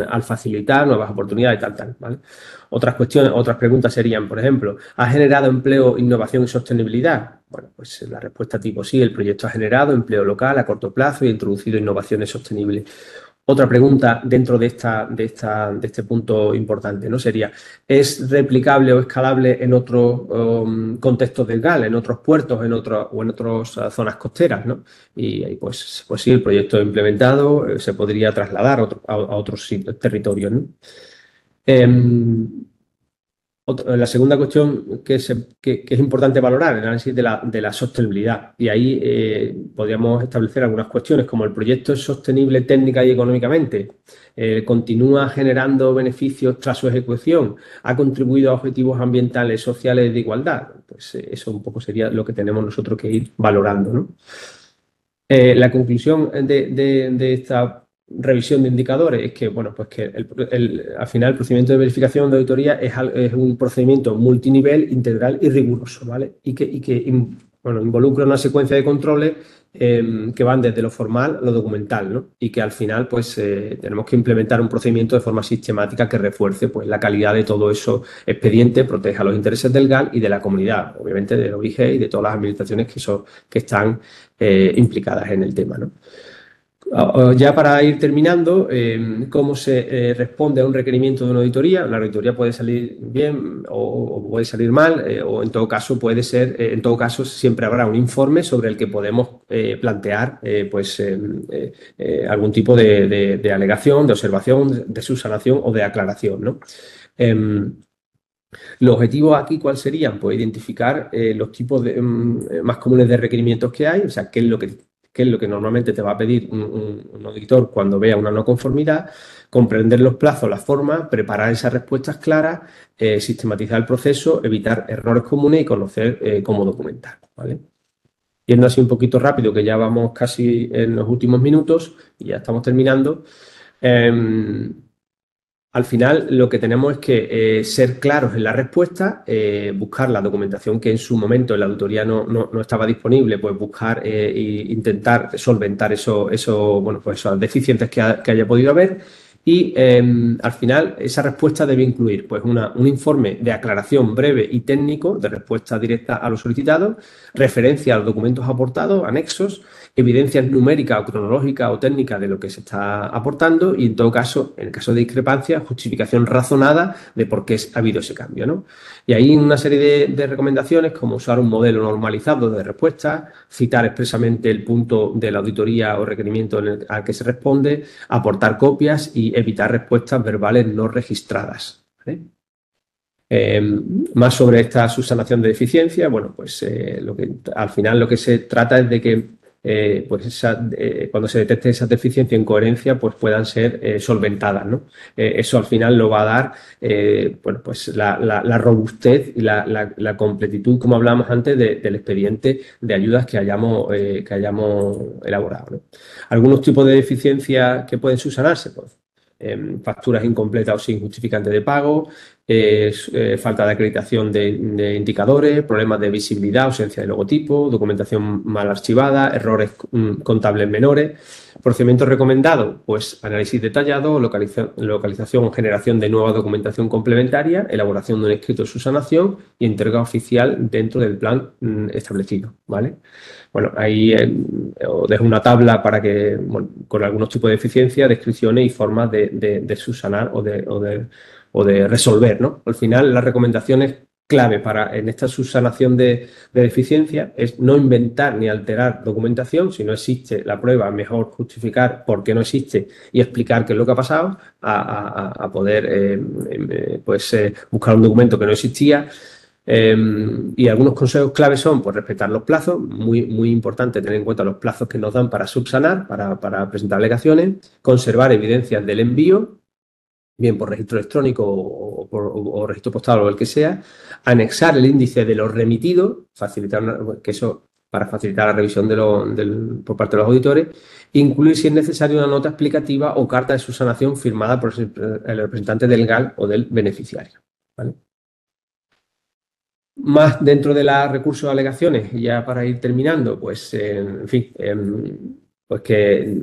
al facilitar nuevas oportunidades, tal, ¿vale? Otras preguntas serían, por ejemplo, ¿ha generado empleo, innovación y sostenibilidad? Bueno, pues la respuesta tipo sí, el proyecto ha generado empleo local a corto plazo y ha introducido innovaciones sostenibles. Otra pregunta dentro de este punto importante, ¿no? Sería, ¿es replicable o escalable en otros contextos del GAL, en otros puertos o en otras zonas costeras, ¿no? Y ahí, pues sí, el proyecto implementado se podría trasladar a otros territorios, ¿no? La segunda cuestión que es importante valorar, el análisis de la sostenibilidad. Y ahí podríamos establecer algunas cuestiones, como el proyecto es sostenible técnica y económicamente, continúa generando beneficios tras su ejecución, ha contribuido a objetivos ambientales, sociales y de igualdad. Pues eso un poco sería lo que tenemos nosotros que ir valorando, ¿no? La conclusión de esta revisión de indicadores es que, bueno, pues que al final el procedimiento de verificación de auditoría es un procedimiento multinivel, integral y riguroso, ¿vale? Y que involucra una secuencia de controles que van desde lo formal a lo documental, ¿no? Y que al final, pues, tenemos que implementar un procedimiento de forma sistemática que refuerce, pues, la calidad de todo eso expediente, proteja los intereses del GAL y de la comunidad, obviamente del OIG y de todas las administraciones que están implicadas en el tema, ¿no? Ya para ir terminando, ¿cómo se responde a un requerimiento de una auditoría? La auditoría puede salir bien o puede salir mal, o en todo caso puede ser, en todo caso siempre habrá un informe sobre el que podemos plantear algún tipo de alegación, de observación, de subsanación o de aclaración, ¿no? Los objetivos aquí, ¿cuáles serían? Pues identificar los tipos más comunes de requerimientos que hay, o sea, qué es lo que normalmente te va a pedir un auditor cuando vea una no conformidad, comprender los plazos, las formas, preparar esas respuestas claras, sistematizar el proceso, evitar errores comunes y conocer cómo documentar, ¿vale? Yendo así un poquito rápido, que ya vamos casi en los últimos minutos y ya estamos terminando. Al final, lo que tenemos es que ser claros en la respuesta, buscar la documentación que en su momento en la auditoría no estaba disponible, pues buscar e intentar solventar bueno, pues esas deficiencias que haya podido haber. Y al final, esa respuesta debe incluir pues, un informe de aclaración breve y técnico de respuesta directa a lo solicitado, referencia a los documentos aportados, anexos, evidencias numéricas o cronológicas o técnicas de lo que se está aportando y, en todo caso, en el caso de discrepancia, justificación razonada de por qué ha habido ese cambio, ¿no? Y ahí una serie de recomendaciones como usar un modelo normalizado de respuesta, citar expresamente el punto de la auditoría o requerimiento al que se responde, aportar copias y evitar respuestas verbales no registradas, ¿vale? Más sobre esta subsanación de deficiencia, bueno, pues al final lo que se trata es de que pues cuando se detecte esa deficiencia en coherencia, pues puedan ser solventadas, ¿no? Eso al final lo va a dar bueno, pues la robustez y la completitud, como hablábamos antes, del expediente de ayudas que hayamos elaborado, ¿no? Algunos tipos de deficiencias que pueden subsanarse, pues facturas incompletas o sin justificante de pago, falta de acreditación de indicadores, problemas de visibilidad, ausencia de logotipo, documentación mal archivada, errores contables menores. Procedimiento recomendado, pues análisis detallado, localización o generación de nueva documentación complementaria, elaboración de un escrito de subsanación y entrega oficial dentro del plan establecido, ¿vale? Bueno, ahí os dejo una tabla para que, bueno, con algunos tipos de eficiencia, descripciones y formas de subsanar o de resolver, ¿no? Al final, las recomendaciones clave en esta subsanación de deficiencia es no inventar ni alterar documentación. Si no existe la prueba, mejor justificar por qué no existe y explicar qué es lo que ha pasado, a poder buscar un documento que no existía. Y algunos consejos claves son, pues, respetar los plazos, muy importante tener en cuenta los plazos que nos dan para subsanar, para presentar alegaciones, conservar evidencias del envío, bien por registro electrónico o registro postal o el que sea, anexar el índice de los remitidos, que eso para facilitar la revisión por parte de los auditores, incluir si es necesario una nota explicativa o carta de subsanación firmada por el representante del GAL o del beneficiario, ¿vale? Más dentro de los recursos de alegaciones, ya para ir terminando, pues, en fin, pues que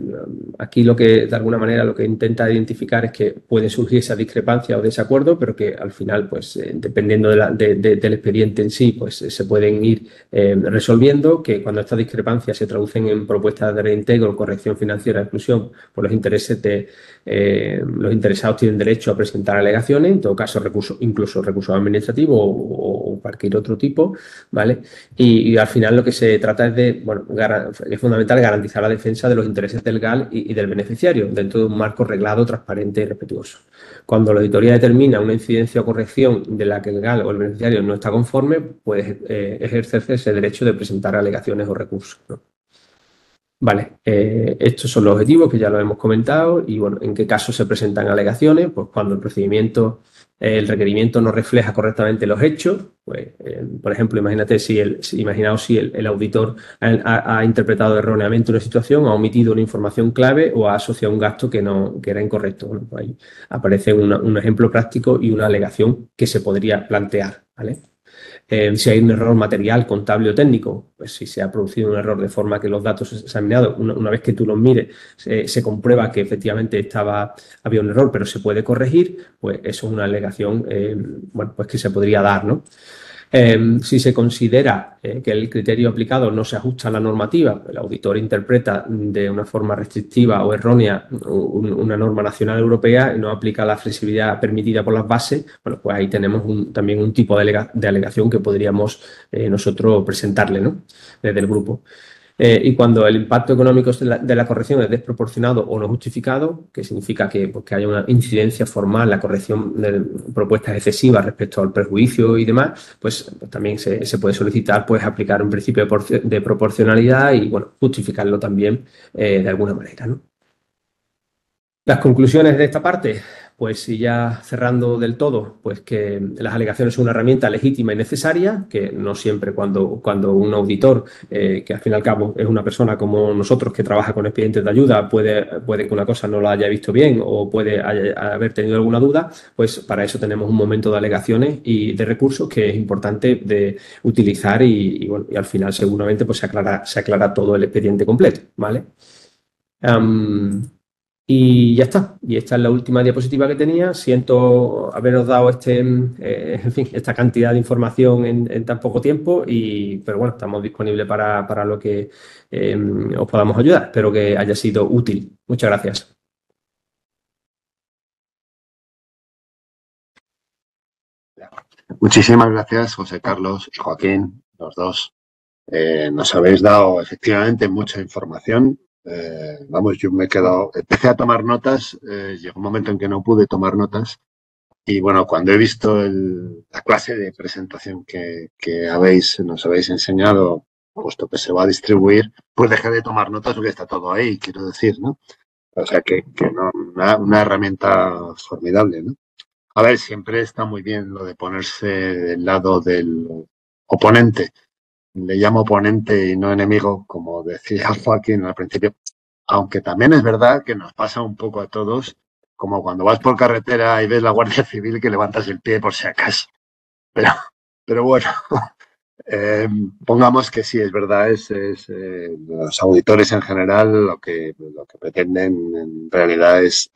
aquí lo que, de alguna manera, lo que intenta identificar es que puede surgir esa discrepancia o desacuerdo, pero que al final, pues, dependiendo del expediente en sí, pues se pueden ir resolviendo, que cuando estas discrepancias se traducen en propuestas de reintegro, corrección financiera, exclusión, pues los interesados tienen derecho a presentar alegaciones, en todo caso, incluso recursos administrativos o cualquier otro tipo, ¿vale? Y al final lo que se trata es de, bueno, es fundamental garantizar la defensa de los intereses del GAL y del beneficiario dentro de un marco reglado, transparente y respetuoso. Cuando la auditoría determina una incidencia o corrección de la que el GAL o el beneficiario no está conforme, puede ejercerse ese derecho de presentar alegaciones o recursos, ¿no? Vale, estos son los objetivos que ya lo hemos comentado y, bueno, ¿en qué casos se presentan alegaciones? Pues cuando el requerimiento no refleja correctamente los hechos, pues, por ejemplo, imaginaos si el auditor ha interpretado erróneamente una situación, ha omitido una información clave o ha asociado un gasto que era incorrecto. Bueno, pues ahí aparece un ejemplo práctico y una alegación que se podría plantear, ¿vale? Si hay un error material, contable o técnico, pues si se ha producido un error de forma que los datos examinados, una vez que tú los mires, se comprueba que efectivamente había un error, pero se puede corregir, pues eso es una alegación, bueno, pues que se podría dar, ¿no? Si se considera que el criterio aplicado no se ajusta a la normativa, el auditor interpreta de una forma restrictiva o errónea una norma nacional europea y no aplica la flexibilidad permitida por las bases, bueno, pues ahí tenemos también un tipo de alegación que podríamos nosotros presentarle, ¿no?, desde el grupo. Y cuando el impacto económico de la corrección es desproporcionado o no justificado, que significa que, pues, que haya una incidencia formal, la corrección de propuestas excesivas respecto al perjuicio y demás, pues también se puede solicitar, pues, aplicar un principio de proporcionalidad y, bueno, justificarlo también de alguna manera, ¿no? Las conclusiones de esta parte, pues, si ya cerrando del todo, pues que las alegaciones son una herramienta legítima y necesaria, que no siempre cuando un auditor, que al fin y al cabo es una persona como nosotros que trabaja con expedientes de ayuda, puede que una cosa no la haya visto bien o puede haber tenido alguna duda, pues para eso tenemos un momento de alegaciones y de recursos que es importante de utilizar bueno, y al final seguramente pues se aclara todo el expediente completo, ¿vale? Y ya está. Y esta es la última diapositiva que tenía. Siento haberos dado en fin, esta cantidad de información en tan poco tiempo, pero bueno, estamos disponibles para lo que os podamos ayudar. Espero que haya sido útil. Muchas gracias. Muchísimas gracias, José Carlos y Joaquín, los dos. Nos habéis dado efectivamente mucha información. Vamos, yo empecé a tomar notas, llegó un momento en que no pude tomar notas y, bueno, cuando he visto la clase de presentación que nos habéis enseñado, puesto que se va a distribuir, pues dejé de tomar notas porque está todo ahí, quiero decir, ¿no? O sea que no, una herramienta formidable, ¿no? A ver, siempre está muy bien lo de ponerse del lado del oponente. Le llamo oponente y no enemigo, como decía Joaquín al principio. Aunque también es verdad que nos pasa un poco a todos como cuando vas por carretera y ves la Guardia Civil que levantas el pie por si acaso. Pero bueno, pongamos que sí, es verdad, los auditores en general lo que pretenden en realidad es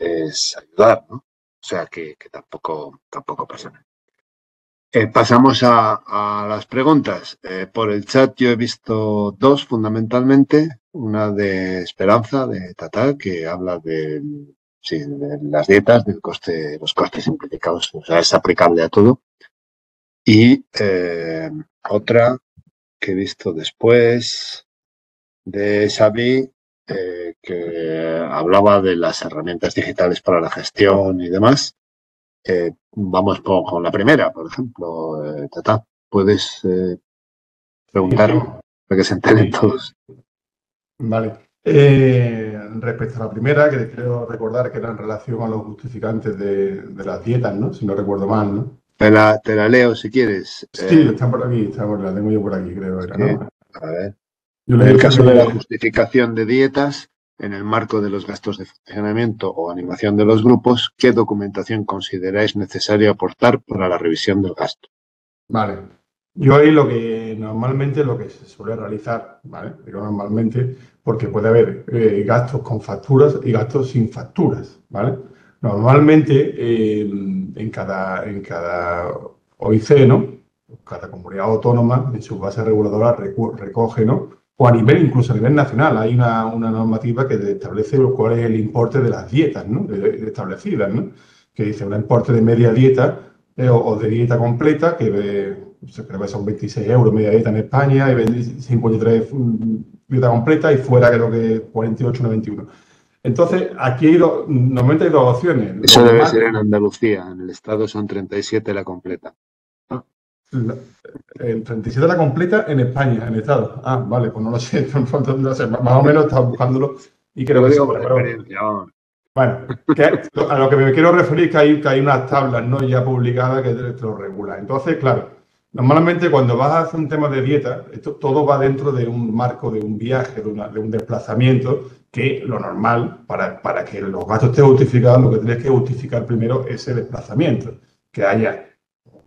ayudar, ¿no? O sea que tampoco pasa nada. Pasamos a las preguntas. Por el chat yo he visto dos fundamentalmente. Una de Esperanza, de Tata, que habla de las dietas, los costes simplificados. O sea, es aplicable a todo. Y otra que he visto después de Xavi, que hablaba de las herramientas digitales para la gestión y demás. Vamos con la primera, por ejemplo. Tata, ¿puedes preguntar para que se enteren todos? Vale. Respecto a la primera, que creo recordar que era en relación a los justificantes de las dietas, ¿no? Si no recuerdo mal, ¿no? Te la leo si quieres. Sí, está por aquí, la tengo yo por aquí, creo. Era, ¿no? A ver. Yo En el caso de la justificación de dietas, en el marco de los gastos de funcionamiento o animación de los grupos, ¿qué documentación consideráis necesario aportar para la revisión del gasto? Vale. Yo ahí normalmente lo que se suele realizar, ¿vale? Digo normalmente, porque puede haber gastos con facturas y gastos sin facturas, ¿vale? Normalmente en cada OIC, ¿no? Cada comunidad autónoma en su base reguladora recoge, ¿no? O a nivel, incluso a nivel nacional, hay una normativa que establece cuál es el importe de las dietas, ¿no? Establecidas, ¿no? Que dice un importe de media dieta o de dieta completa, que creo que son 26 euros media dieta en España, y 53 dieta completa, y fuera creo que 48,91. Entonces, aquí normalmente hay dos opciones. Eso debe ser en Andalucía, en el estado son 37 la completa. El 37 la completa en España, en el estado. Ah, vale, pues no lo sé, no sé, más o menos estaba buscándolo y creo que sí, digo por experiencia. Bueno, a lo que me quiero referir es que hay unas tablas, ¿no?, ya publicadas que te lo regulan. Entonces, claro, normalmente cuando vas a hacer un tema de dieta, todo va dentro de un marco de un viaje, de un desplazamiento, que lo normal, para que los gastos estén justificados, lo que tienes que justificar primero es ese desplazamiento, que haya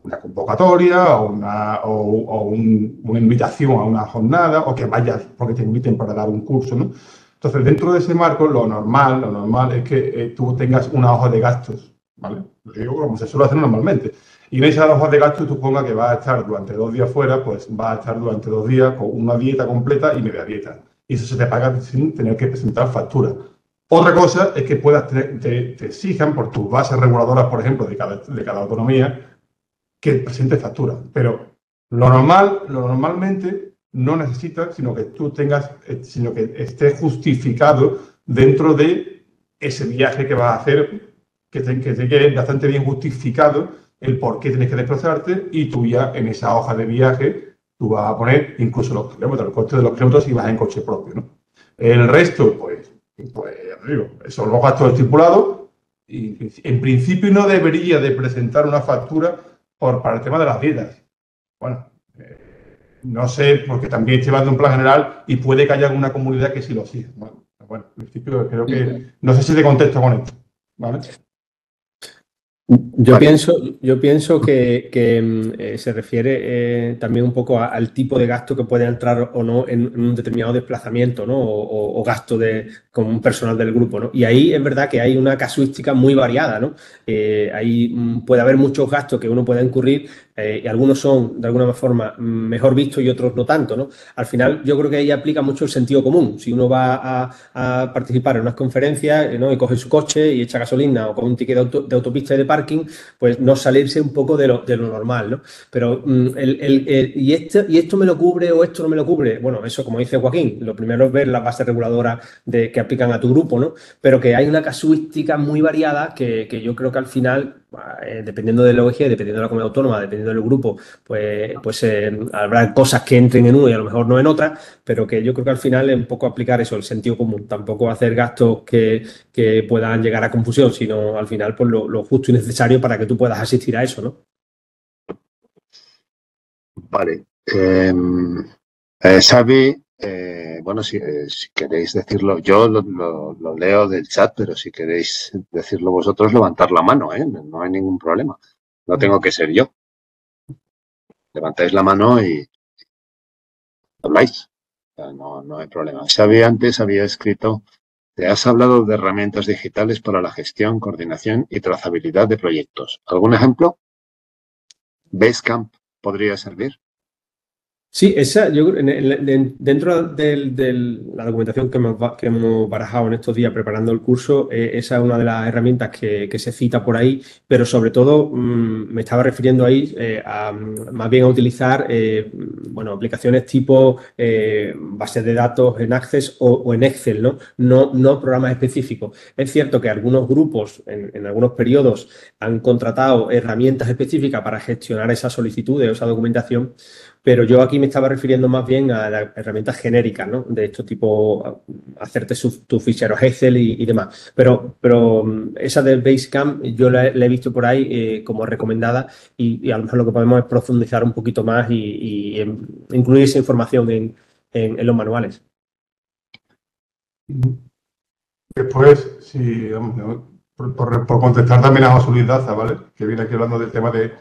una convocatoria o una invitación a una jornada, o que vayas porque te inviten para dar un curso, ¿no? Entonces, dentro de ese marco, lo normal es que tú tengas una hoja de gastos, ¿vale? Lo digo como se suele hacer normalmente. Y en esa hoja de gastos tú pongas que vas a estar durante 2 días fuera, pues vas a estar durante 2 días con una dieta completa y media dieta. Y eso se te paga sin tener que presentar factura. Otra cosa es que te exijan por tus bases reguladoras, por ejemplo, de cada autonomía, que presente factura. Pero normalmente no necesitas, sino que sino que esté justificado dentro de ese viaje que vas a hacer, que te quede bastante bien justificado el por qué tienes que desplazarte, y tú ya en esa hoja de viaje tú vas a poner incluso los kilómetros, el coste de los kilómetros si vas en coche propio, ¿no? El resto, pues ya digo, son los gastos estipulados, y en principio no debería de presentar una factura para el tema de las dietas. Bueno, no sé, porque también estoy llevando un plan general y puede que haya alguna comunidad que sí lo siga. Bueno, en principio creo que no sé si te contesto con esto, ¿vale? Yo pienso que se refiere también un poco al tipo de gasto que puede entrar o no en un determinado desplazamiento, ¿no? O gasto con un personal del grupo, ¿no? Y ahí es verdad que hay una casuística muy variada, ¿no? Ahí puede haber muchos gastos que uno pueda incurrir, y algunos son de alguna forma mejor vistos y otros no tanto, ¿no? Al final yo creo que ahí aplica mucho el sentido común. Si uno va a participar en unas conferencias, ¿no?, y coge su coche y echa gasolina o con un ticket de autopista y de parking, pues no salirse un poco de lo normal, ¿no? Pero ¿y esto me lo cubre o esto no me lo cubre? Bueno, eso, como dice Joaquín, lo primero es ver las bases reguladoras que aplican a tu grupo, ¿no? Pero que hay una casuística muy variada que yo creo que al final, dependiendo de la ONG, dependiendo de la comunidad autónoma, dependiendo del grupo, pues habrá cosas que entren en uno y a lo mejor no en otra, pero que yo creo que al final es un poco aplicar eso, el sentido común, tampoco hacer gastos que puedan llegar a confusión, sino al final pues lo justo y necesario para que tú puedas asistir a eso, ¿no? Vale. Xavi Bueno, si queréis decirlo, yo lo leo del chat, pero si queréis decirlo vosotros, levantar la mano, ¿eh? No hay ningún problema. No tengo que ser yo. Levantáis la mano y habláis. O sea, no hay problema. Xavi antes había escrito, te has hablado de herramientas digitales para la gestión, coordinación y trazabilidad de proyectos. ¿Algún ejemplo? Basecamp podría servir. Sí, esa, yo creo, dentro de la documentación que hemos barajado en estos días preparando el curso, esa es una de las herramientas que se cita por ahí, pero sobre todo me estaba refiriendo ahí más bien a utilizar bueno, aplicaciones tipo bases de datos en Access o en Excel, ¿no? No programas específicos. Es cierto que algunos grupos en algunos periodos han contratado herramientas específicas para gestionar esas solicitudes o esa documentación, pero yo aquí me estaba refiriendo más bien a las herramientas genéricas, ¿no? De estos tipo, hacerte tus ficheros Excel y demás. Pero esa de Basecamp yo la he visto por ahí como recomendada y a lo mejor lo que podemos es profundizar un poquito más y incluir esa información en los manuales. Después, si, por contestar también a José Luis Daza, ¿vale? Que viene aquí hablando del tema de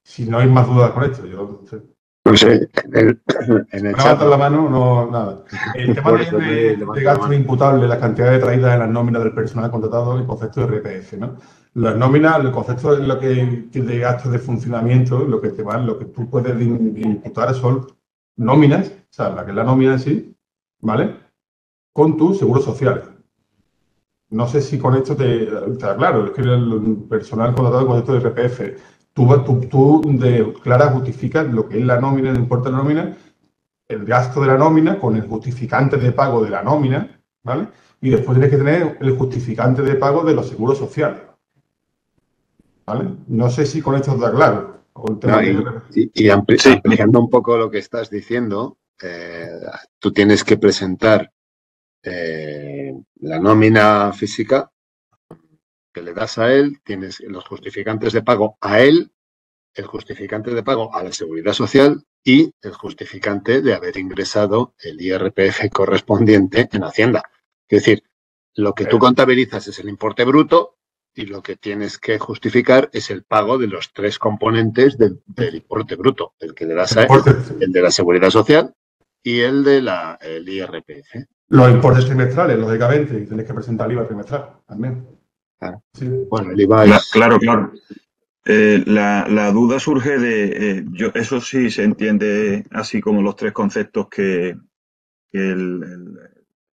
si no hay más dudas con esto. Yo no sé. No sé, en el chat. Levantan la mano, no, nada. El tema de gastos imputables, las cantidades traídas en las nóminas del personal contratado, el concepto de RPF, ¿no? Las nóminas, el concepto de lo de gastos de funcionamiento, lo que tú puedes imputar son nóminas, o sea, la que es la nómina en sí, ¿vale? Con tu seguro social. No sé si con esto está claro, es que el personal contratado con esto de RPF, tú Clara, justificas lo que es la nómina, no importa la nómina, el gasto de la nómina con el justificante de pago de la nómina, ¿vale? Y después tienes que tener el justificante de pago de los seguros sociales, ¿vale? No sé si con esto está claro. Ampliando un poco lo que estás diciendo, tú tienes que presentar la nómina física que le das a él, tienes los justificantes de pago a él, el justificante de pago a la Seguridad Social y el justificante de haber ingresado el IRPF correspondiente en Hacienda. Es decir, lo que tú contabilizas es el importe bruto y lo que tienes que justificar es el pago de los tres componentes del importe bruto, el que le das a él, el de la Seguridad Social y el de el IRPF. Los importes trimestrales, lógicamente, y tienes que presentar el IVA trimestral también. Claro. Sí. Bueno, el IVA es... Claro. La duda surge de... eso sí se entiende así como los tres conceptos que el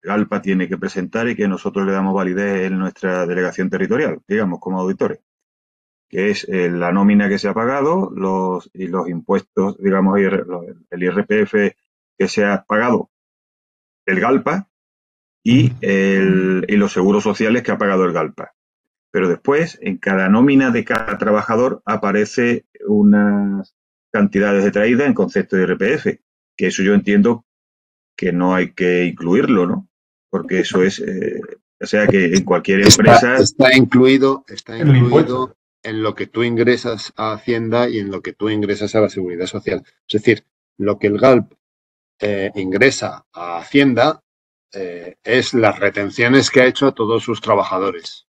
GALPA tiene que presentar y que nosotros le damos validez en nuestra delegación territorial, digamos, como auditores, que es la nómina que se ha pagado y los impuestos, digamos, el IRPF que se ha pagado el GALPA y los seguros sociales que ha pagado el GALPA. Pero después, en cada nómina de cada trabajador aparece unas cantidades detraídas en concepto de IRPF, que eso yo entiendo que no hay que incluirlo, ¿no? Porque eso es, o sea que en cualquier empresa... Está incluido en lo que tú ingresas a Hacienda y en lo que tú ingresas a la Seguridad Social. Es decir, lo que el GALP ingresa a Hacienda es las retenciones que ha hecho a todos sus trabajadores.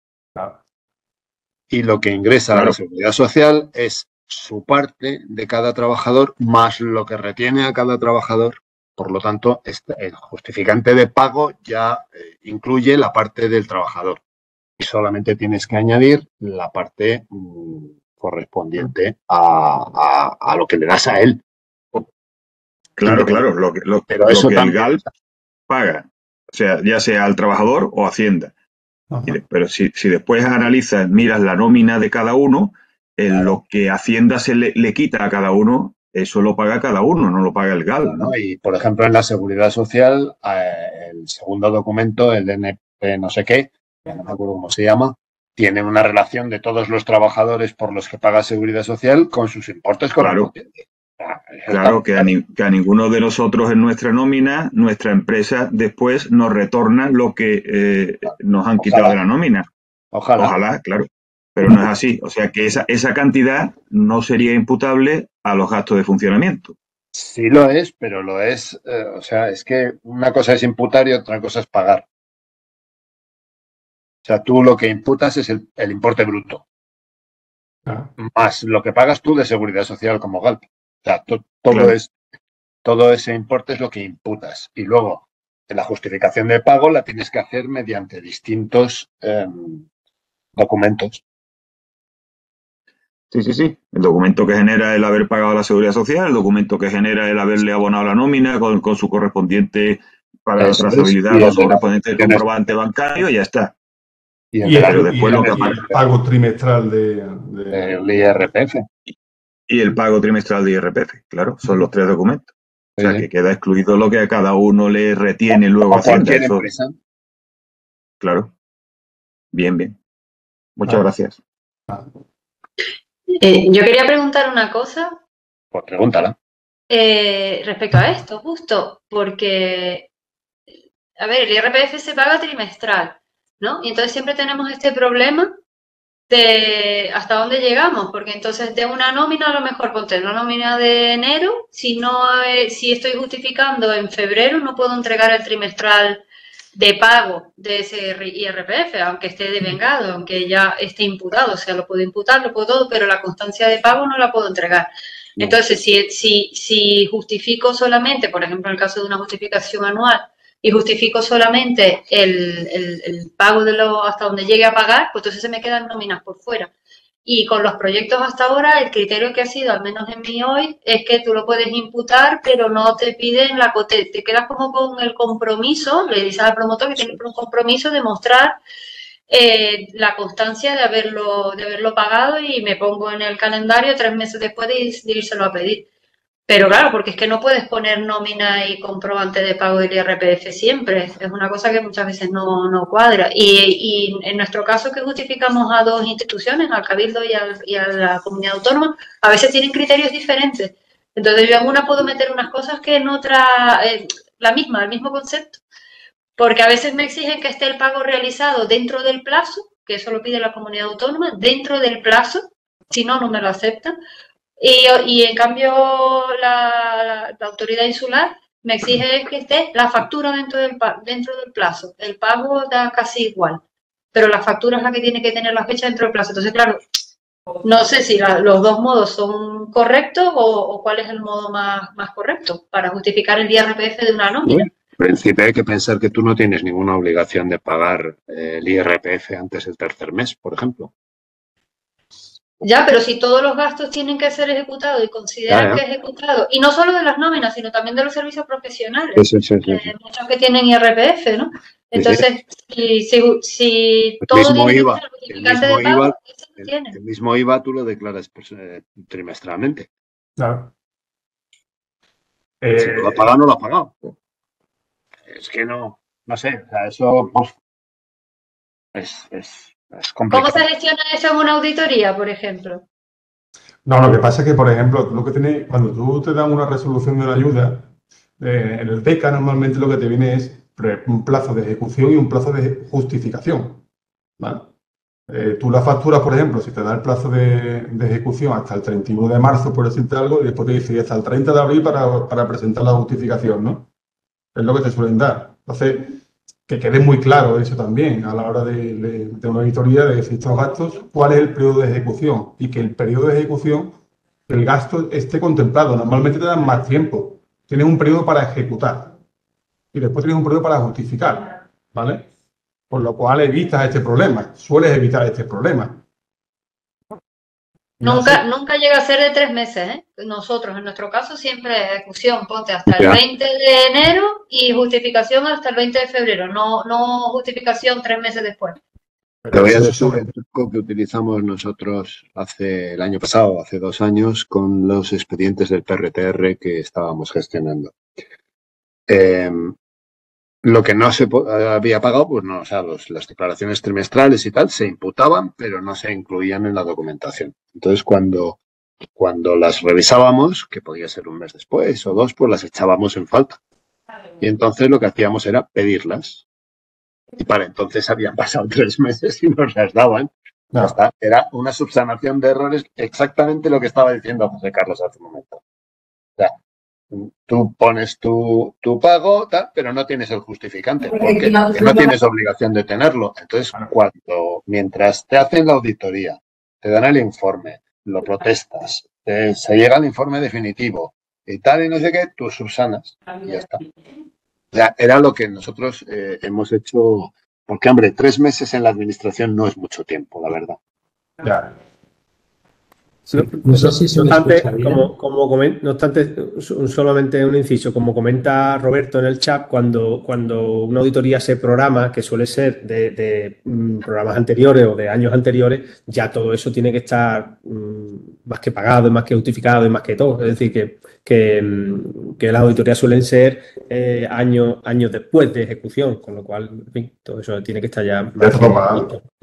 Y lo que ingresa a la Seguridad Social es su parte de cada trabajador más lo que retiene a cada trabajador. Por lo tanto, el justificante de pago ya incluye la parte del trabajador. Y solamente tienes que añadir la parte correspondiente a lo que le das a él. Claro. Pero eso que el GALP paga, o sea, ya sea al trabajador o Hacienda. Pero si después analizas, miras la nómina de cada uno, lo que Hacienda le quita a cada uno, eso lo paga cada uno, no lo paga el GALP, ¿no? Y, por ejemplo, en la Seguridad Social, el segundo documento, el NP no sé qué, ya no me acuerdo cómo se llama, tiene una relación de todos los trabajadores por los que paga Seguridad Social con sus importes correspondientes. Claro, que a ninguno de nosotros en nuestra nómina, nuestra empresa después nos retorna lo que nos han quitado de la nómina. Ojalá, claro. Pero no es así. O sea que esa cantidad no sería imputable a los gastos de funcionamiento. Sí lo es, pero lo es, o sea, es que una cosa es imputar y otra cosa es pagar. O sea, tú lo que imputas es el importe bruto, más lo que pagas tú de seguridad social como GALP. O sea, Claro. todo ese importe es lo que imputas. Y luego, la justificación de pago la tienes que hacer mediante distintos documentos. Sí, sí, sí. El documento que genera el haber pagado la seguridad social, el documento que genera el haberle abonado la nómina con su correspondiente para la Eso es. trazabilidad, Y con el su de la correspondiente comprobante bancario y ya está. Y Pero después lo que el pago trimestral el IRPF. y el pago trimestral de IRPF, claro, son los tres documentos. O sea, Sí. que queda excluido lo que a cada uno le retiene luego O Hacienda. cualquier Eso, empresa. claro. Bien, bien. Muchas gracias. Yo quería preguntar una cosa Pues pregúntala. respecto a esto, justo, porque, a ver, el IRPF se paga trimestral, ¿no? Y entonces siempre tenemos este problema de hasta dónde llegamos, porque entonces de una nómina a lo mejor ponte una nómina de enero, si estoy justificando en febrero no puedo entregar el trimestral de pago de ese IRPF, aunque esté devengado, aunque ya esté imputado, o sea, lo puedo imputar, lo puedo todo, pero la constancia de pago no la puedo entregar. No. Entonces, si justifico solamente, por ejemplo, en el caso de una justificación anual, y justifico solamente el pago de lo hasta donde llegue a pagar, pues entonces se me quedan nóminas por fuera. Y con los proyectos hasta ahora, el criterio que ha sido, al menos en mí hoy, es que tú lo puedes imputar, pero no te piden te quedas como con el compromiso, le dices al promotor que tiene un compromiso de mostrar la constancia de haberlo pagado y me pongo en el calendario 3 meses después de írselo a pedir. Pero claro, porque es que no puedes poner nómina y comprobante de pago del IRPF siempre. Es una cosa que muchas veces no cuadra. Y en nuestro caso, que justificamos a dos instituciones, al Cabildo y a la comunidad autónoma, a veces tienen criterios diferentes. Entonces yo en una puedo meter unas cosas que en otra, el mismo concepto. Porque a veces me exigen que esté el pago realizado dentro del plazo, que eso lo pide la comunidad autónoma, dentro del plazo, si no, no me lo aceptan. Y en cambio la autoridad insular me exige que esté la factura dentro del plazo. El pago da casi igual, pero la factura es la que tiene que tener la fecha dentro del plazo. Entonces, claro, no sé si los dos modos son correctos o cuál es el modo más correcto para justificar el IRPF de una nómina. En principio hay que pensar que tú no tienes ninguna obligación de pagar el IRPF antes del tercer mes, por ejemplo. Ya, pero si todos los gastos tienen que ser ejecutados y consideran que es ejecutado, y no solo de las nóminas, sino también de los servicios profesionales, muchos que tienen IRPF, ¿no? Entonces, si todo tiene que ser justificante de pago, eso lo tiene. El mismo IVA tú lo declaras trimestralmente. Claro. Si no lo ha pagado, no lo ha pagado. Es que no sé, o sea, eso es complicado. ¿Cómo se gestiona eso en una auditoría, por ejemplo? No, lo que pasa es que, por ejemplo, lo que tienes, cuando tú te dan una resolución de una ayuda, en el PECA normalmente lo que te viene es un plazo de ejecución y un plazo de justificación. ¿Vale? Tú la facturas, por ejemplo, si te da el plazo de ejecución hasta el 31 de marzo, por decirte algo, y después te dice hasta el 30 de abril para presentar la justificación, ¿no? Es lo que te suelen dar. Entonces, que quede muy claro eso también a la hora de una auditoría de decir estos gastos, cuál es el periodo de ejecución y que el periodo de ejecución, el gasto esté contemplado. Normalmente te dan más tiempo. Tienes un periodo para ejecutar y después tienes un periodo para justificar, ¿vale? Por lo cual evitas este problema, sueles evitar este problema. Nunca llega a ser de 3 meses, ¿eh? Nosotros, en nuestro caso, siempre ejecución, ponte hasta el 20 de enero y justificación hasta el 20 de febrero, no justificación 3 meses después. Te voy a decir el truco que utilizamos nosotros el año pasado, hace 2 años, con los expedientes del PRTR que estábamos gestionando. Lo que no se había pagado, pues no, o sea, las declaraciones trimestrales y tal se imputaban, pero no se incluían en la documentación. Entonces, cuando las revisábamos, que podía ser un mes después o 2, pues las echábamos en falta. Y entonces lo que hacíamos era pedirlas. Y para entonces habían pasado 3 meses y nos las daban. No. Era una subsanación de errores, exactamente lo que estaba diciendo José Carlos hace un momento. O sea, Tú pones tu pago, pero no tienes el justificante. ¿Por qué? Porque no tienes obligación de tenerlo. Entonces, mientras te hacen la auditoría, te dan el informe, lo protestas, se llega al informe definitivo y tal y no sé qué, tú subsanas y ya está. O sea, era lo que nosotros hemos hecho, porque, hombre, 3 meses en la administración no es mucho tiempo, la verdad. Ya. No obstante, solamente un inciso, como comenta Roberto en el chat, cuando una auditoría se programa, que suele ser de programas anteriores o de años anteriores, ya todo eso tiene que estar más que pagado, más que justificado y más que todo. Es decir, que las auditorías suelen ser años después de ejecución, con lo cual, en fin, todo eso tiene que estar ya más que...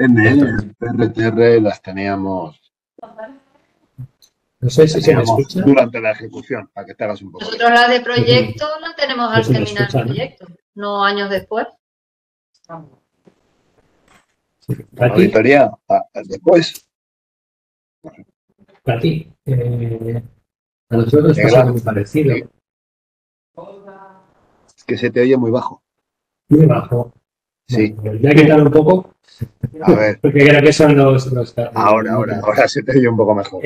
En el PRTR las teníamos... No sé si se me escucha. Durante la ejecución, para que te hagas un poco. Nosotros la de proyecto la tenemos al terminar el proyecto, no años después. La auditoría después. Para ti, a nosotros nos pasa algo muy parecido. Es que se te oye muy bajo. Muy bajo. Sí. Bueno, voy a quitar un poco. A ver. Porque creo que son los ahora se te oye un poco mejor.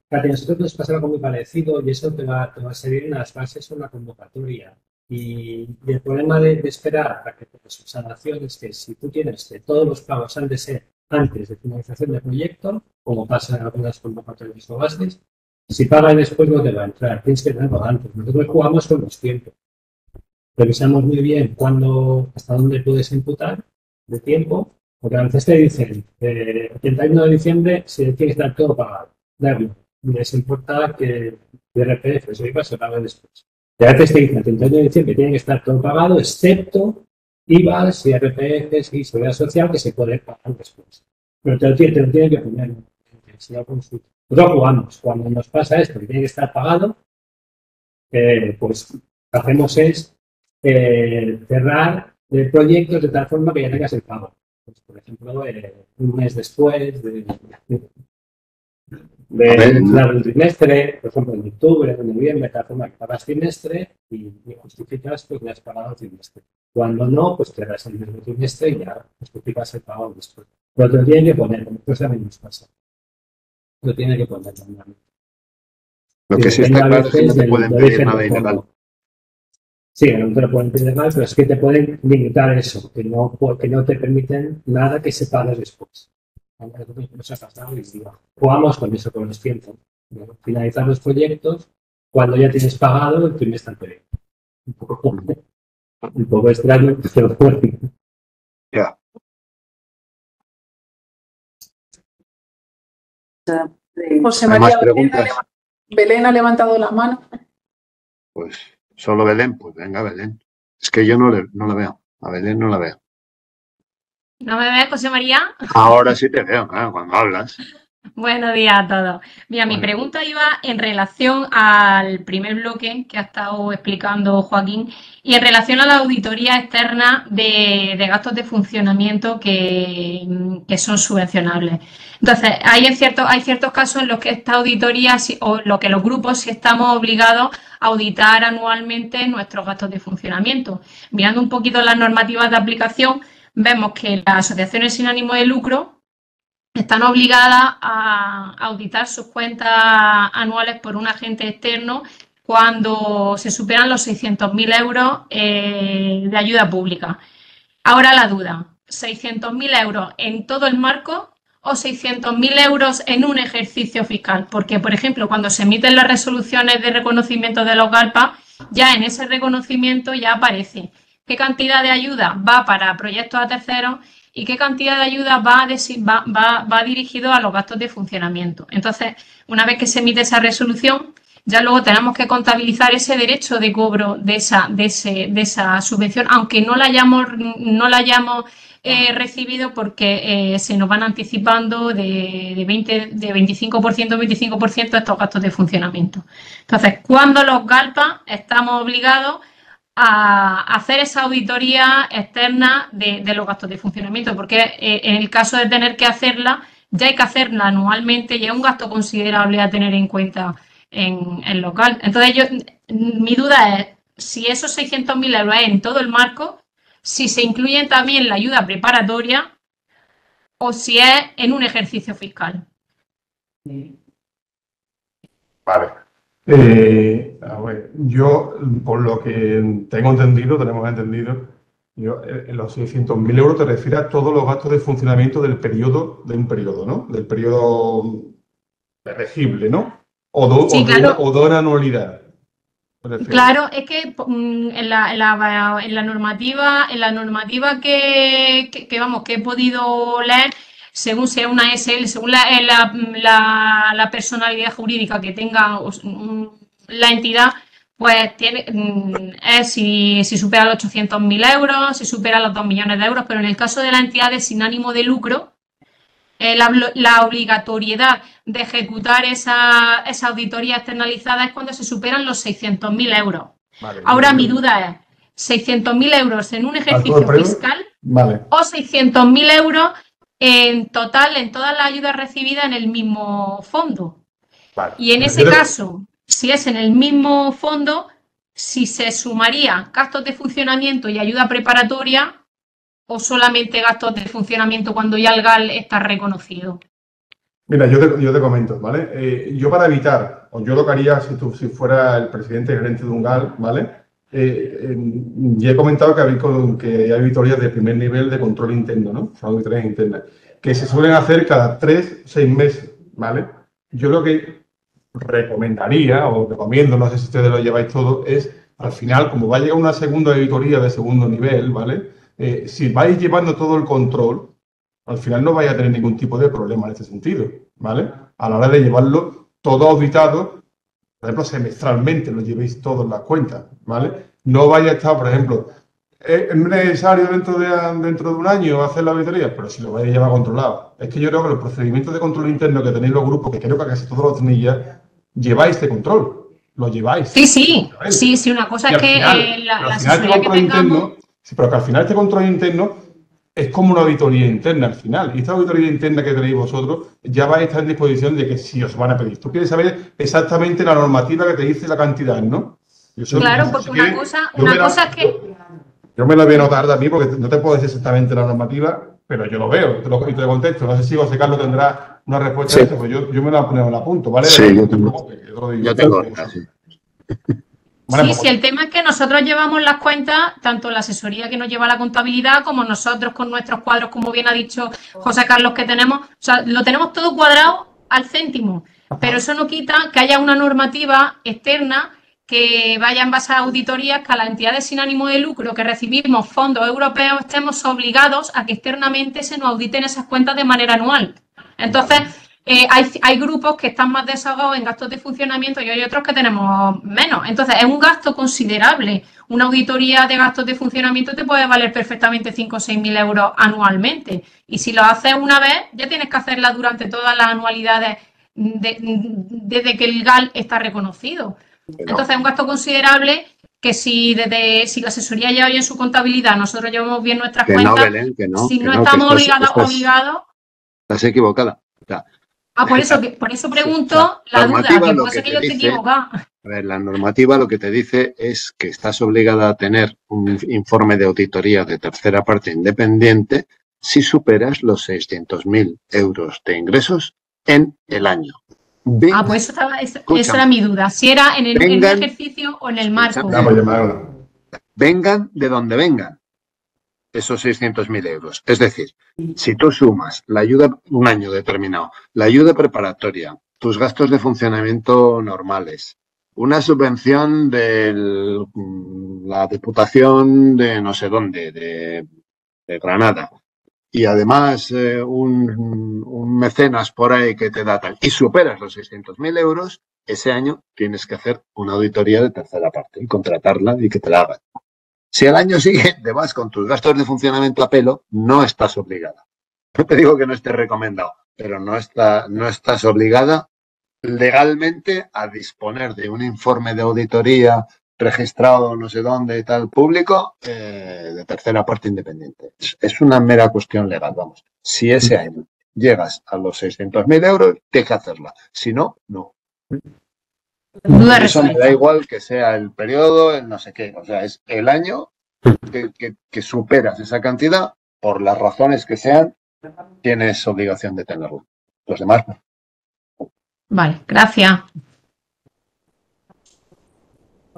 A nosotros nos pasa algo muy parecido y eso te va a servir en las bases o en la convocatoria. Y el problema de esperar a que te subsanación es que si tú tienes que todos los pagos han de ser antes de finalización del proyecto, como pasa en algunas convocatorias o bases, si pagas después no te va a entrar, tienes que tenerlo antes. Nosotros jugamos con los tiempos. Revisamos muy bien hasta dónde puedes imputar de tiempo, porque a veces te dicen, el 31 de diciembre si tiene que estar todo pagado. Les importa que IRPF, eso IVA se pague después. Y a veces te dicen, el 31 de diciembre tiene que estar todo pagado, excepto IVAs, IRPF y Seguridad Social, que se puede pagar después. Pero te lo tienen que poner en la consulta. Nosotros jugamos. Cuando nos pasa esto, que tiene que estar pagado, pues lo que hacemos es cerrar el proyecto de tal forma que ya tengas el pago. Pues, por ejemplo, un mes después del trimestre, por ejemplo, en octubre, en noviembre, de tal forma que pagas trimestre y justificas pues que has pagado el trimestre. Cuando no, pues te das el mismo trimestre y ya justificas el pago después. Pero te lo tienen que poner, como esto también nos pasa. Lo tienen que poner normalmente. Lo que sí está claro es que no te pueden pedir nada ilegal. Sí, no te lo pueden pedir mal, pero es que te pueden limitar eso, que no te permiten nada que se pague después. Jugamos con eso, con los tiempos. Finalizar los proyectos cuando ya tienes pagado el trimestre anterior. Un poco extraño, pero fuerte. Ya. José María, Belén ha levantado la mano. Pues solo Belén, pues venga Belén. Es que yo no la veo. A Belén no la veo. ¿No me ves, José María? Ahora sí te veo, cuando hablas. Buenos días a todos. Mira, mi pregunta iba en relación al primer bloque que ha estado explicando Joaquín y en relación a la auditoría externa de gastos de funcionamiento que son subvencionables. Entonces, hay ciertos casos en los que esta auditoría o lo que los grupos sí estamos obligados a auditar anualmente nuestros gastos de funcionamiento. Mirando un poquito las normativas de aplicación, vemos que las asociaciones sin ánimo de lucro están obligadas a auditar sus cuentas anuales por un agente externo cuando se superan los 600.000 euros de ayuda pública. Ahora la duda, ¿600.000 euros en todo el marco o 600.000 euros en un ejercicio fiscal? Porque, por ejemplo, cuando se emiten las resoluciones de reconocimiento de los GALPA, ya en ese reconocimiento ya aparece qué cantidad de ayuda va para proyectos a terceros y qué cantidad de ayuda va dirigido a los gastos de funcionamiento. Entonces, una vez que se emite esa resolución, ya luego tenemos que contabilizar ese derecho de cobro de esa subvención, aunque no la hayamos recibido porque se nos van anticipando de 25% estos gastos de funcionamiento. Entonces, cuando los GALPA estamos obligados a hacer esa auditoría externa de los gastos de funcionamiento, porque en el caso de tener que hacerla, ya hay que hacerla anualmente y es un gasto considerable a tener en cuenta en local. Entonces, mi duda es si esos 600.000 euros es en todo el marco, si se incluyen también la ayuda preparatoria o si es en un ejercicio fiscal. Vale. A ver, yo, por lo que tenemos entendido, en los 600.000 euros te refieres a todos los gastos de funcionamiento de un periodo, ¿no? Del periodo elegible, ¿no? Sí, claro. O de una anualidad. Claro, es que en la normativa que he podido leer, según sea una SL, según la personalidad jurídica que tenga la entidad, pues es si supera los 800.000 euros, si supera los 2 millones de euros, pero en el caso de las entidades sin ánimo de lucro, la obligatoriedad de ejecutar esa auditoría externalizada es cuando se superan los 600.000 euros. Vale, ahora mi duda es, ¿600.000 euros en un ejercicio fiscal o 600.000 euros en total en todas las ayudas recibidas en el mismo fondo? Vale. Y en ese caso, si es en el mismo fondo, si se sumaría gastos de funcionamiento y ayuda preparatoria o solamente gastos de funcionamiento cuando ya el GAL está reconocido. Mira, yo te comento, ¿vale? Yo para evitar, o yo lo que haría si fuera el presidente gerente de un GAL, ¿vale? Ya he comentado que hay auditorías de primer nivel de control interno, ¿no? Son auditorías internas, que se suelen hacer cada 3-6 meses, ¿vale? Yo lo que recomendaría, o recomiendo, no sé si ustedes lo lleváis todo, es al final, como va a llegar una segunda auditoría de segundo nivel, ¿vale? Si vais llevando todo el control, al final no vais a tener ningún tipo de problema en este sentido, ¿vale? A la hora de llevarlo todo auditado, por ejemplo, semestralmente lo llevéis todo en las cuentas, ¿vale? No vais a estar, por ejemplo, ¿es necesario dentro de un año hacer la auditoría? Pero si lo vais a llevar controlado. Es que yo creo que los procedimientos de control interno que tenéis los grupos, que creo que casi todos los tenéis ya, lleváis este control. Lo lleváis. Sí, una cosa es que la asesoría que tengamos... Pero que al final este control interno es como una auditoría interna al final. Y esta auditoría interna que tenéis vosotros ya va a estar en disposición de que si os van a pedir. Tú quieres saber exactamente la normativa que te dice la cantidad, ¿no? Claro, porque una cosa es que... Yo me la voy a anotar también porque no te puedo decir exactamente la normativa, pero yo lo veo y te lo contesto. No sé si José Carlos tendrá una respuesta a eso, pues yo me la apunto, ¿vale? Sí, yo tengo. Yo tengo. Sí, el tema es que nosotros llevamos las cuentas, tanto la asesoría que nos lleva la contabilidad como nosotros con nuestros cuadros, como bien ha dicho José Carlos, que tenemos, o sea, lo tenemos todo cuadrado al céntimo, pero eso no quita que haya una normativa externa que vaya en base a auditorías, que a las entidades sin ánimo de lucro que recibimos fondos europeos estemos obligados a que externamente se nos auditen esas cuentas de manera anual. Entonces... hay grupos que están más desahogados en gastos de funcionamiento y hay otros que tenemos menos. Entonces, es un gasto considerable. Una auditoría de gastos de funcionamiento te puede valer perfectamente 5 o 6.000 euros anualmente. Y si lo haces una vez, ya tienes que hacerla durante todas las anualidades desde que el GAL está reconocido. Entonces, es un gasto considerable que si la asesoría lleva bien su contabilidad, nosotros llevamos bien nuestras cuentas, Belén, si no estamos obligados... Estás equivocada. Por eso pregunto la duda, que puede ser que yo esté equivocada. A ver, la normativa lo que te dice es que estás obligada a tener un informe de auditoría de tercera parte independiente si superas los 600.000 euros de ingresos en el año. Pues eso era mi duda, si era en un ejercicio o en el marco. Vengan de donde vengan esos 600.000 euros. Es decir, si tú sumas la ayuda, un año determinado, la ayuda preparatoria, tus gastos de funcionamiento normales, una subvención de la Diputación de no sé dónde, de Granada, y además un mecenas por ahí que te da tal, y superas los 600.000 euros, ese año tienes que hacer una auditoría de tercera parte y contratarla y que te la hagan. Si al año siguiente vas con tus gastos de funcionamiento a pelo, no estás obligada. No te digo que no estés recomendado, pero no estás obligada legalmente a disponer de un informe de auditoría registrado no sé dónde y tal público de tercera parte independiente. Es una mera cuestión legal, vamos. Si ese año llegas a los 600.000 euros, tienes que hacerla. Si no, no. Duda Eso me da resuelta. igual que sea el periodo, el no sé qué. O sea, es el año que superas esa cantidad, por las razones que sean, tienes obligación de tenerlo. Los demás no. Vale, gracias.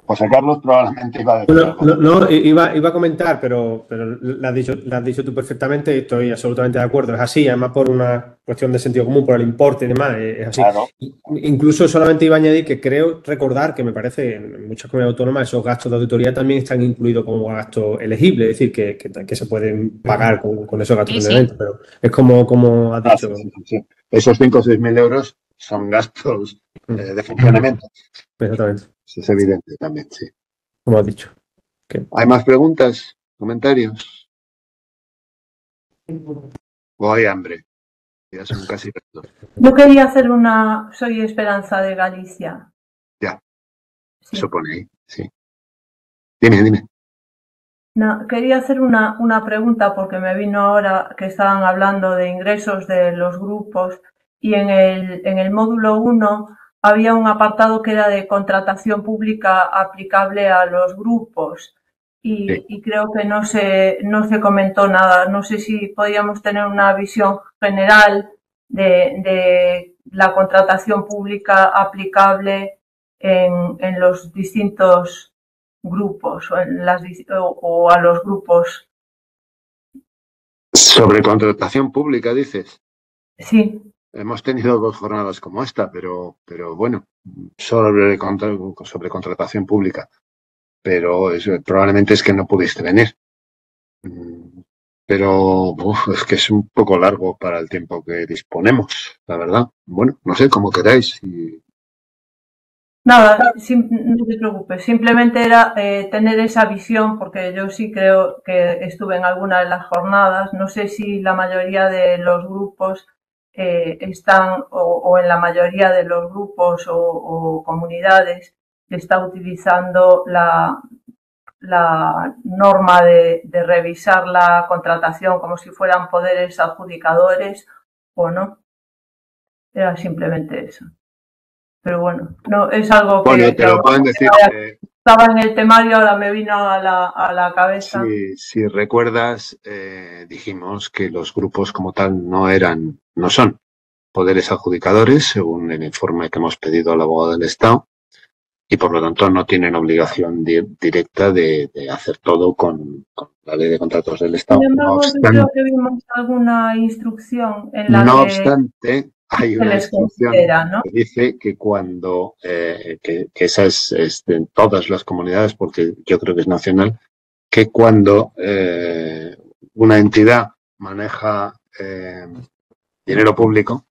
José Carlos probablemente iba a decir algo. No, iba a comentar, pero lo has dicho tú perfectamente y estoy absolutamente de acuerdo. Es así, además por una cuestión de sentido común, por el importe y demás, es así. Claro. Incluso solamente iba a añadir que creo recordar que me parece en muchas comunidades autónomas esos gastos de auditoría también están incluidos como gastos elegibles, es decir, que se pueden pagar con esos gastos Sí, de evento. Pero es como has dicho. Sí. Esos 5 o 6 mil euros son gastos de funcionamiento. Exactamente. Eso es evidente también, sí. Como has dicho. ¿Hay más preguntas? ¿Comentarios? ¿O hay hambre? Ya son casi las 2. Yo quería hacer soy Esperanza de Galicia. Ya, Sí. eso pone ahí, sí. Dime. No, quería hacer una pregunta porque me vino ahora que estaban hablando de ingresos de los grupos y en el módulo 1 había un apartado que era de contratación pública aplicable a los grupos y creo que no se comentó nada. No sé si podíamos tener una visión general de la contratación pública aplicable en los distintos grupos o a los grupos. Sobre contratación pública, dices. Sí. Hemos tenido 2 jornadas como esta, pero bueno, sobre contratación pública. Pero probablemente es que no pudiste venir. Pero es que es un poco largo para el tiempo que disponemos, la verdad. Bueno, no sé, como queráis. Nada, no te preocupes. Simplemente era tener esa visión, porque yo sí creo que estuve en alguna de las jornadas. No sé si la mayoría de los grupos están, o en la mayoría de los grupos o comunidades, está utilizando la norma de revisar la contratación como si fueran poderes adjudicadores o no. Era simplemente eso. Pero bueno, no es algo que... Bueno, te lo pueden decir. Estaba en el temario, ahora me vino a la cabeza. Si recuerdas, dijimos que los grupos como tal no son poderes adjudicadores, según el informe que hemos pedido al abogado del Estado, y por lo tanto no tienen obligación directa de hacer todo con la ley de contratos del Estado. Sin embargo, yo creo que vimos alguna instrucción en la No obstante, hay una instrucción ¿no? que dice que cuando, que esa es en todas las comunidades, porque yo creo que es nacional, que cuando una entidad maneja dinero público,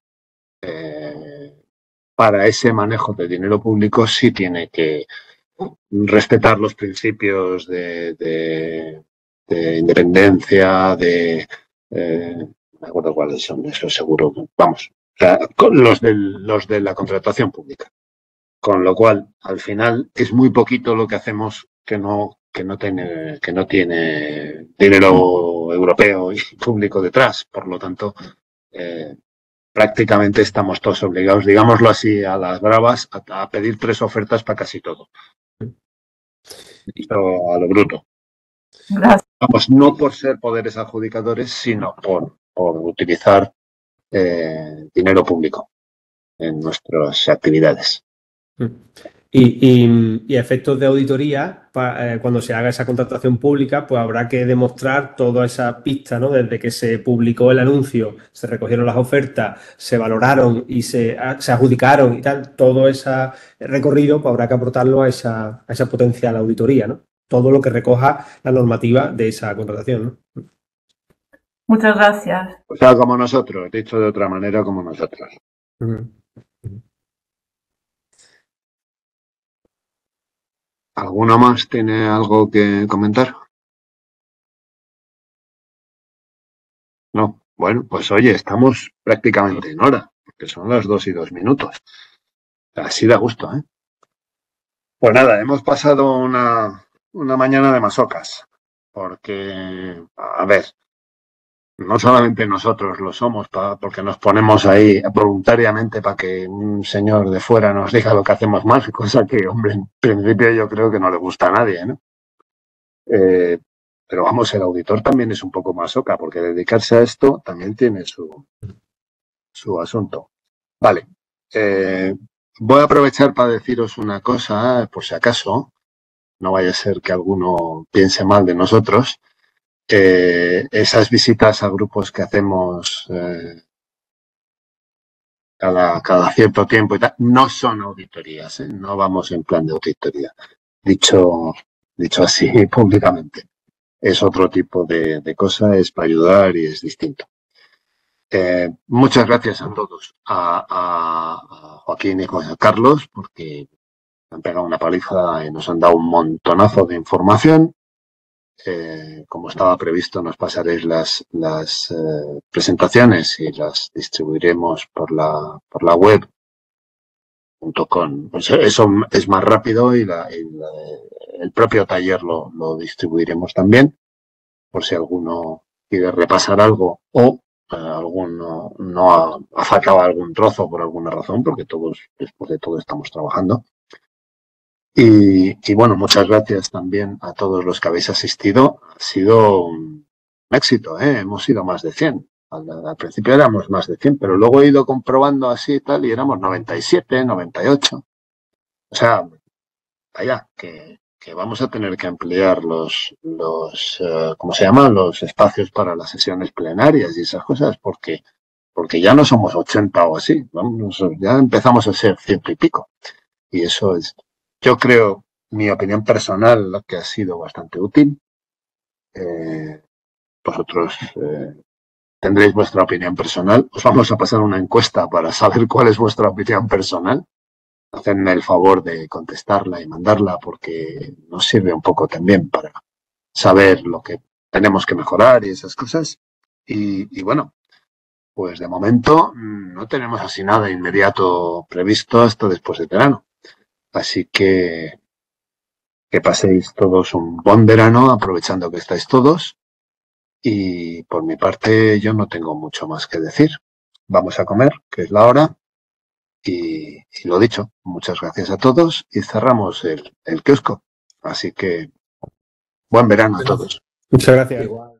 para ese manejo de dinero público sí tiene que respetar los principios de independencia, no me acuerdo cuáles son, eso seguro, vamos, o sea, los de la contratación pública. Con lo cual, al final, es muy poquito lo que hacemos que no tiene dinero europeo y público detrás. Por lo tanto, prácticamente estamos todos obligados, digámoslo así, a las bravas, a pedir 3 ofertas para casi todo. Esto a lo bruto. Gracias. Vamos, no por ser poderes adjudicadores, sino por utilizar dinero público en nuestras actividades. Y efectos de auditoría, cuando se haga esa contratación pública, pues habrá que demostrar toda esa pista, ¿no? Desde que se publicó el anuncio, se recogieron las ofertas, se valoraron y se adjudicaron y tal, todo ese recorrido, pues habrá que aportarlo a esa potencial auditoría, ¿no? Todo lo que recoja la normativa de esa contratación, ¿no? Muchas gracias. O sea, como nosotros, dicho de otra manera, como nosotros. ¿Alguno más tiene algo que comentar? No. Bueno, pues oye, estamos prácticamente en hora, porque son las 2:02. Así da gusto, ¿eh? Pues nada, hemos pasado una mañana de masocas, porque, a ver, no solamente nosotros lo somos, porque nos ponemos ahí voluntariamente para que un señor de fuera nos diga lo que hacemos mal, cosa que, hombre, en principio yo creo que no le gusta a nadie, ¿no? Pero vamos, el auditor también es un poco masoca, porque dedicarse a esto también tiene su asunto. Vale. Voy a aprovechar para deciros una cosa, por si acaso, no vaya a ser que alguno piense mal de nosotros. Esas visitas a grupos que hacemos cada cierto tiempo y tal, no son auditorías, no vamos en plan de auditoría, dicho así públicamente. Es otro tipo de cosa, es para ayudar y es distinto. Muchas gracias a todos, a Joaquín y a Carlos, porque han pegado una paliza y nos han dado un montonazo de información. Como estaba previsto, nos pasaréis las presentaciones y las distribuiremos por la web .com. Pues eso es más rápido y el propio taller lo distribuiremos también, por si alguno quiere repasar algo o alguno no ha faltado algún trozo por alguna razón, porque todos, después de todo, estamos trabajando. Y bueno, muchas gracias también a todos los que habéis asistido. Ha sido un éxito, hemos sido más de 100. Al principio éramos más de 100, pero luego he ido comprobando así y tal, y éramos 97, 98. O sea, vaya, que vamos a tener que ampliar los ¿cómo se llaman? Los espacios para las sesiones plenarias y esas cosas, porque ya no somos 80 o así, ya empezamos a ser 100 y pico. Y eso es, yo creo, mi opinión personal, que ha sido bastante útil. Vosotros tendréis vuestra opinión personal. Os vamos a pasar una encuesta para saber cuál es vuestra opinión personal. Hacedme el favor de contestarla y mandarla, porque nos sirve un poco también para saber lo que tenemos que mejorar y esas cosas. Y bueno, pues de momento no tenemos así nada inmediato previsto hasta después del verano. Así que paséis todos un buen verano, aprovechando que estáis todos. Y por mi parte yo no tengo mucho más que decir. Vamos a comer, que es la hora. Y lo dicho, muchas gracias a todos y cerramos el kiosco. Así que buen verano a todos. Muchas gracias. Igual.